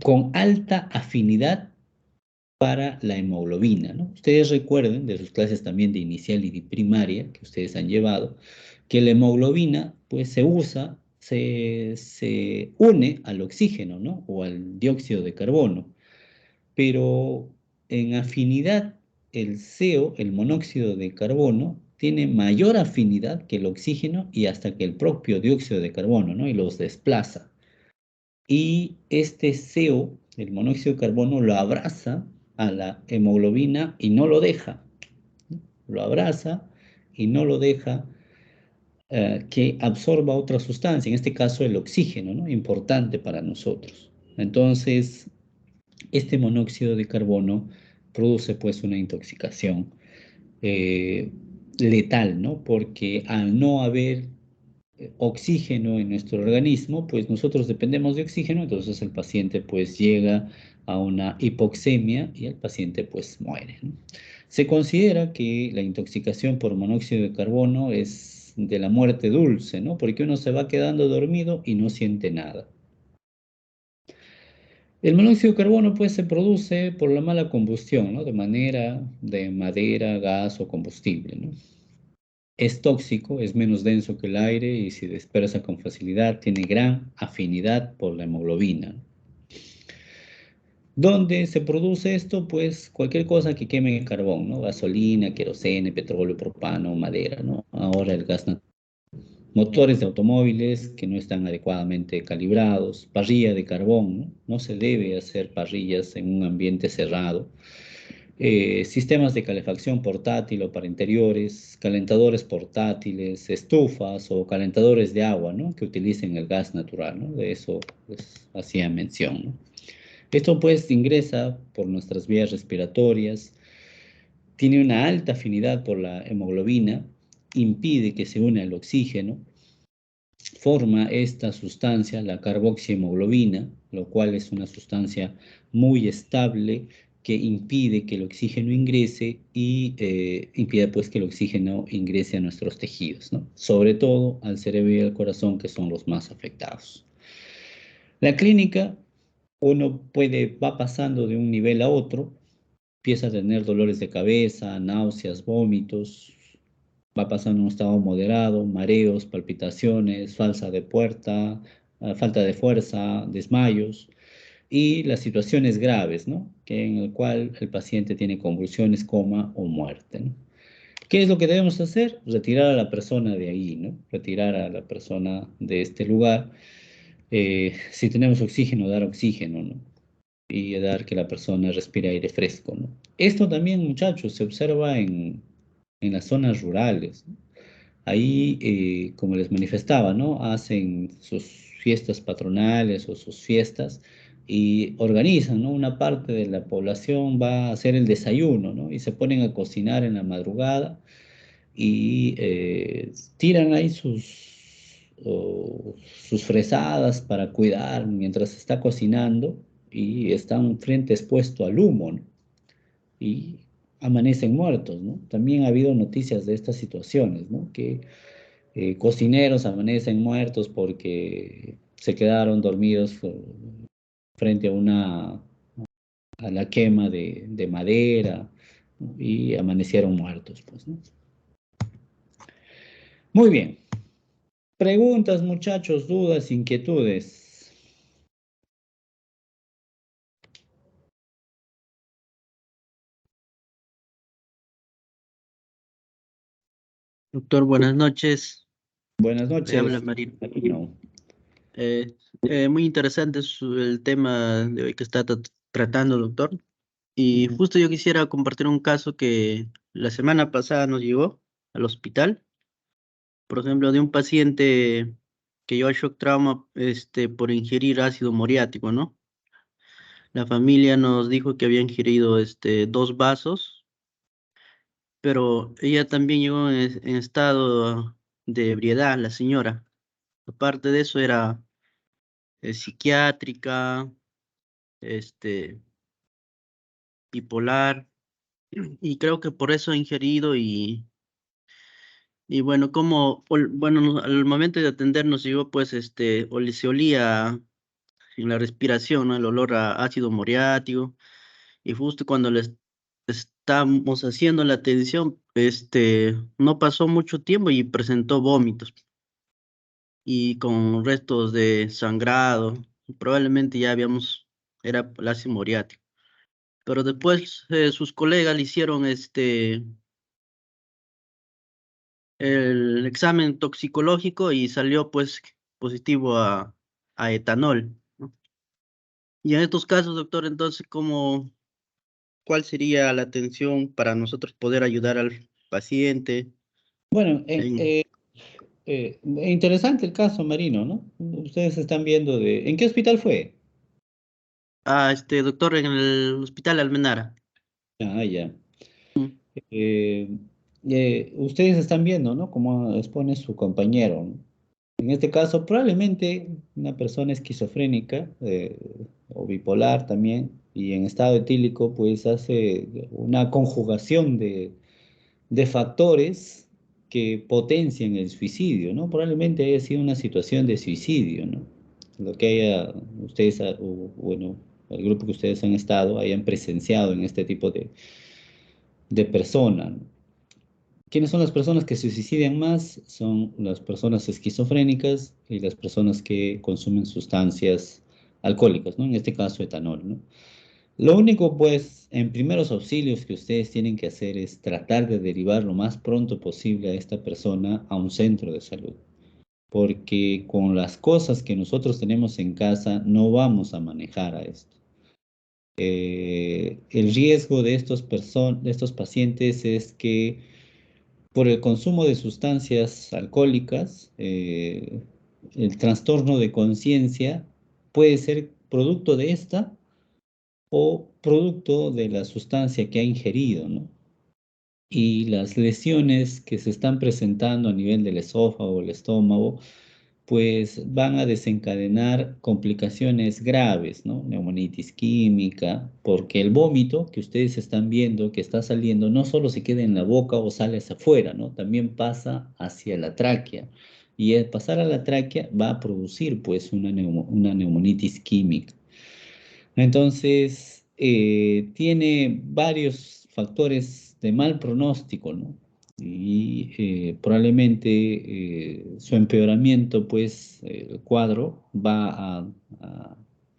con alta afinidad para la hemoglobina, ¿no? Ustedes recuerden de sus clases también de inicial y de primaria que ustedes han llevado, que la hemoglobina pues se une al oxígeno, ¿no? O al dióxido de carbono, pero en afinidad el CO, el monóxido de carbono, tiene mayor afinidad que el oxígeno y hasta que el propio dióxido de carbono, ¿no? Y los desplaza. Y este CO, el monóxido de carbono, lo abraza a la hemoglobina y no lo deja. ¿No? Lo abraza y no lo deja que absorba otra sustancia, en este caso el oxígeno, ¿no? Importante para nosotros. Entonces, este monóxido de carbono produce pues una intoxicación eh, letal, ¿no? Porque al no haber oxígeno en nuestro organismo, pues nosotros dependemos de oxígeno, entonces el paciente pues llega a una hipoxemia y el paciente pues muere, ¿no? Se considera que la intoxicación por monóxido de carbono es de la muerte dulce, ¿no? Porque uno se va quedando dormido y no siente nada. El monóxido de carbono pues se produce por la mala combustión, ¿no? De manera de madera, gas o combustible, ¿no? Es tóxico, es menos denso que el aire y se dispersa con facilidad, tiene gran afinidad por la hemoglobina. ¿Dónde se produce esto? Pues cualquier cosa que queme carbón, ¿no? Gasolina, querosene, petróleo, propano, madera, ¿no? Ahora el gas natural. Motores de automóviles que no están adecuadamente calibrados, parrilla de carbón, ¿no? No se debe hacer parrillas en un ambiente cerrado. Sistemas de calefacción portátil o para interiores, calentadores portátiles, estufas o calentadores de agua, ¿no? Que utilicen el gas natural, ¿no? De eso pues, hacía mención, ¿no? Esto pues ingresa por nuestras vías respiratorias, tiene una alta afinidad por la hemoglobina, impide que se une al oxígeno, forma esta sustancia, la carboxihemoglobina, lo cual es una sustancia muy estable que impide que el oxígeno ingrese y impide pues que el oxígeno ingrese a nuestros tejidos, ¿no? Sobre todo al cerebro y al corazón que son los más afectados. La clínica va pasando de un nivel a otro, empieza a tener dolores de cabeza, náuseas, vómitos, va pasando a un estado moderado, mareos, palpitaciones, falta de fuerza, desmayos y las situaciones graves, ¿no? Que en el cual el paciente tiene convulsiones, coma o muerte, ¿no? ¿Qué es lo que debemos hacer? Retirar a la persona de ahí, ¿no? Retirar a la persona de este lugar. Si tenemos oxígeno, dar oxígeno, ¿no? Y dar que la persona respire aire fresco, ¿no? Esto también, muchachos, se observa en las zonas rurales, ¿no? Ahí, como les manifestaba, ¿no? Hacen sus fiestas patronales o sus fiestas y organizan, ¿no? Una parte de la población va a hacer el desayuno, ¿no? Y se ponen a cocinar en la madrugada y tiran ahí sus fresadas para cuidar mientras se está cocinando y están frente expuesto al humo, ¿no? Y amanecen muertos, ¿no? También ha habido noticias de estas situaciones, ¿no? Que cocineros amanecen muertos porque se quedaron dormidos frente a la quema de madera, ¿no? Y amanecieron muertos, pues, ¿no? Muy bien. Preguntas, muchachos, dudas, inquietudes. Doctor, buenas noches. Buenas Le habla noches. Marino. Marino. Muy interesante el tema de hoy que está tratando, doctor. Y justo yo quisiera compartir un caso que la semana pasada nos llegó al hospital. Por ejemplo, de un paciente que lleva shock trauma por ingerir ácido muriático, ¿no? La familia nos dijo que había ingerido 2 vasos, pero ella también llegó en estado de ebriedad, la señora. Aparte de eso, era psiquiátrica, este, bipolar, y creo que por eso he ingerido y bueno, bueno, al momento de atendernos llegó pues, se olía en la respiración, ¿no? El olor a ácido muriático, y justo cuando les estamos haciendo la atención, no pasó mucho tiempo y presentó vómitos y con restos de sangrado, probablemente era el ácido muriático. Pero después sus colegas le hicieron el examen toxicológico y salió pues positivo a etanol, ¿no? Y en estos casos, doctor, entonces, ¿cuál sería la atención para nosotros poder ayudar al paciente? Bueno, En, interesante el caso, Marino, ¿no? Ustedes están viendo ¿En qué hospital fue? doctor, en el Hospital Almenara. Ah, ya. Mm. Eh, Ustedes están viendo, ¿no? Cómo expone su compañero, ¿no? En este caso, probablemente una persona esquizofrénica o bipolar también, y en estado etílico, pues hace una conjugación de factores que potencian el suicidio, ¿no? Probablemente haya sido una situación de suicidio, ¿no? Lo que bueno, el grupo que ustedes han estado, hayan presenciado en este tipo de persona, ¿no? ¿Quiénes son las personas que se suicidan más? Son las personas esquizofrénicas y las personas que consumen sustancias alcohólicas, ¿no? En este caso, etanol, ¿no? Lo único, pues, en primeros auxilios que ustedes tienen que hacer es tratar de derivar lo más pronto posible a esta persona a un centro de salud, porque con las cosas que nosotros tenemos en casa no vamos a manejar a esto. El riesgo de estos pacientes es que por el consumo de sustancias alcohólicas, el trastorno de conciencia puede ser producto de esta o producto de la sustancia que ha ingerido, ¿no? Y las lesiones que se están presentando a nivel del esófago o el estómago, pues van a desencadenar complicaciones graves, ¿no? Neumonitis química, porque el vómito que ustedes están viendo que está saliendo no solo se queda en la boca o sale hacia afuera, ¿no? También pasa hacia la tráquea. Y el pasar a la tráquea va a producir, pues, una neumonitis química. Entonces, tiene varios factores de mal pronóstico, ¿no? Y probablemente su empeoramiento, pues, el cuadro va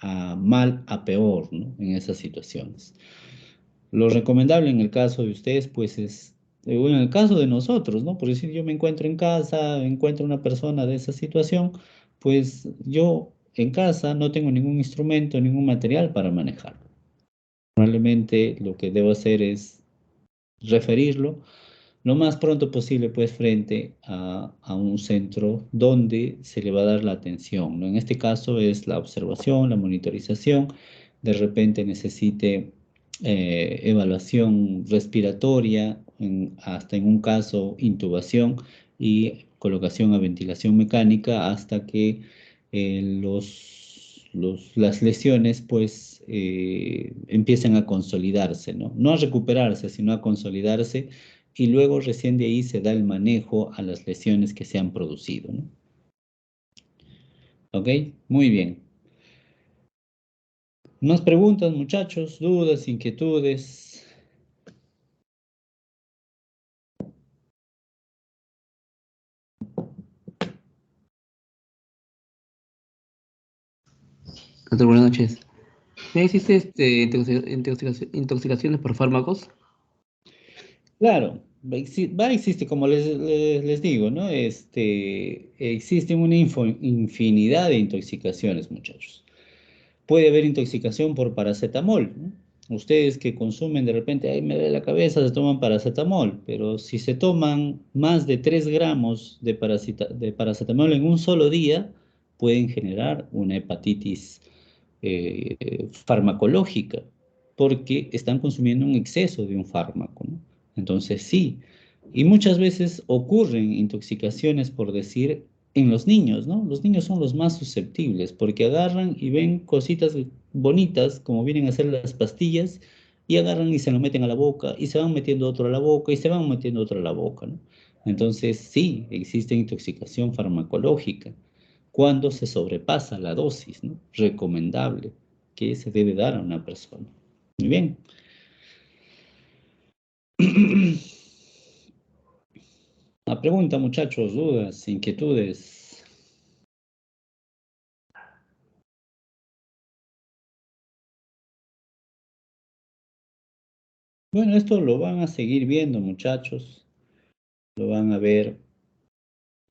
a mal a peor, ¿no? En esas situaciones. Lo recomendable en el caso de ustedes, pues, es, bueno, en el caso de nosotros, ¿no? Por decir, yo me encuentro en casa, encuentro una persona de esa situación, pues yo en casa no tengo ningún instrumento, ningún material para manejar. Probablemente lo que debo hacer es referirlo lo más pronto posible, pues, frente a un centro donde se le va a dar la atención, ¿no? En este caso es la observación, la monitorización, de repente necesite evaluación respiratoria, hasta en un caso intubación y colocación a ventilación mecánica hasta que las lesiones pues empiecen a consolidarse, ¿no? No a recuperarse, sino a consolidarse y luego recién de ahí se da el manejo a las lesiones que se han producido, ¿no? ¿Ok? Muy bien. ¿Más preguntas, muchachos? ¿Dudas, inquietudes? Doctor, buenas noches. ¿No existe intoxicaciones por fármacos? Claro, va a existir, como les digo, ¿no? Existe una infinidad de intoxicaciones, muchachos. Puede haber intoxicación por paracetamol, ¿no? Ustedes que consumen de repente, ay, me duele la cabeza, se toman paracetamol, pero si se toman más de 3 gramos de paracetamol en un solo día, pueden generar una hepatitis farmacológica, porque están consumiendo un exceso de un fármaco, ¿no? Entonces sí, y muchas veces ocurren intoxicaciones, por decir, en los niños, ¿no? Los niños son los más susceptibles porque agarran y ven cositas bonitas, como vienen a ser las pastillas, y agarran y se lo meten a la boca, y se van metiendo otro a la boca, y se van metiendo otro a la boca, ¿no? Entonces sí, existe intoxicación farmacológica cuando se sobrepasa la dosis, ¿no? Recomendable que se debe dar a una persona. Muy bien. La pregunta, muchachos, dudas, inquietudes. Bueno, esto lo van a seguir viendo, muchachos. Lo van a ver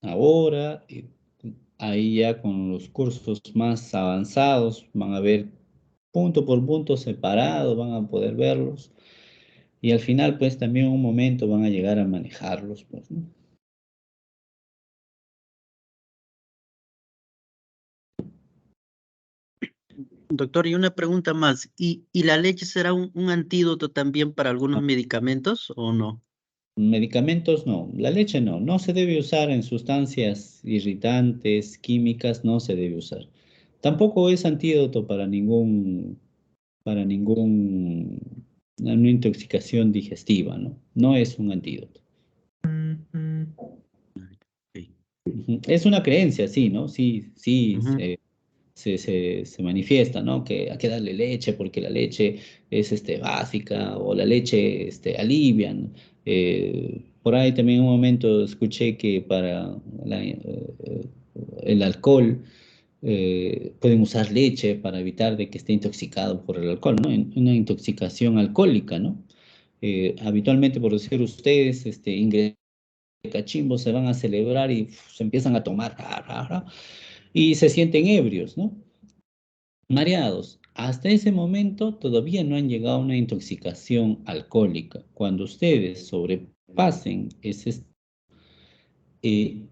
ahora. Y ahí ya con los cursos más avanzados van a ver punto por punto separado, van a poder verlos. Y al final, pues también en un momento van a llegar a manejarlos, pues, ¿no? Doctor, y una pregunta más. ¿Y la leche será un antídoto también para algunos medicamentos o no? Medicamentos no, la leche no, no se debe usar en sustancias irritantes, químicas, no se debe usar. Tampoco es antídoto una intoxicación digestiva, ¿no? No es un antídoto. Ok. Ujú. Es una creencia, sí, ¿no? Sí, sí, Ujú. se manifiesta, ¿no? Que hay que darle leche porque la leche es básica o la leche alivia, ¿no? Por ahí también en un momento escuché que para el alcohol pueden usar leche para evitar de que esté intoxicado por el alcohol, ¿no? Una intoxicación alcohólica, ¿no? Habitualmente, por decir ustedes, ingresan cachimbos, se van a celebrar y se empiezan a tomar, y se sienten ebrios, ¿no? Mareados. Hasta ese momento todavía no han llegado a una intoxicación alcohólica. Cuando ustedes sobrepasen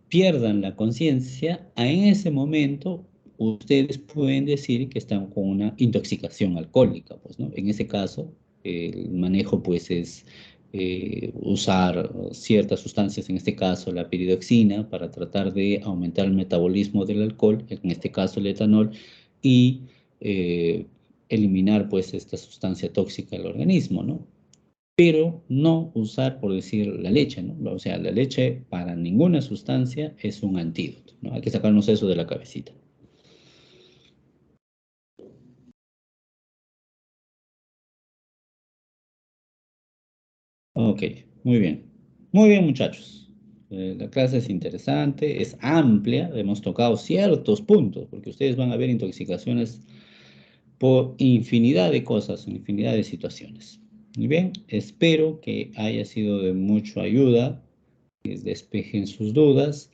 pierdan la conciencia, en ese momento ustedes pueden decir que están con una intoxicación alcohólica, pues, ¿no? En ese caso, el manejo, pues, es usar ciertas sustancias, en este caso la piridoxina, para tratar de aumentar el metabolismo del alcohol, en este caso el etanol, y eh, eliminar, pues, esta sustancia tóxica del organismo, ¿no? Pero no usar, por decir, la leche, ¿no? O sea, la leche para ninguna sustancia es un antídoto, ¿no? Hay que sacarnos eso de la cabecita. Ok, muy bien. Muy bien, muchachos. La clase es interesante, es amplia, hemos tocado ciertos puntos, porque ustedes van a ver intoxicaciones por infinidad de cosas, infinidad de situaciones. Muy bien, espero que haya sido de mucha ayuda, que despejen sus dudas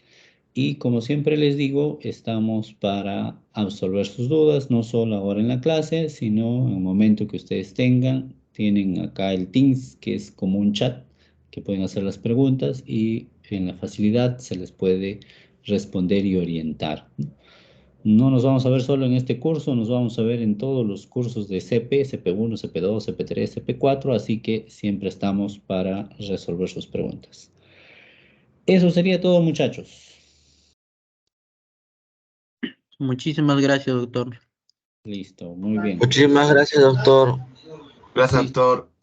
y como siempre les digo, estamos para absolver sus dudas, no solo ahora en la clase, sino en el momento que ustedes tengan. Tienen acá el Teams, que es como un chat, que pueden hacer las preguntas y en la facilidad se les puede responder y orientar. No nos vamos a ver solo en este curso, nos vamos a ver en todos los cursos de CP, CP1, CP2, CP3, CP4, así que siempre estamos para resolver sus preguntas. Eso sería todo, muchachos. Muchísimas gracias, doctor. Listo, muy bien. Muchísimas gracias, doctor. Gracias, Listo. doctor.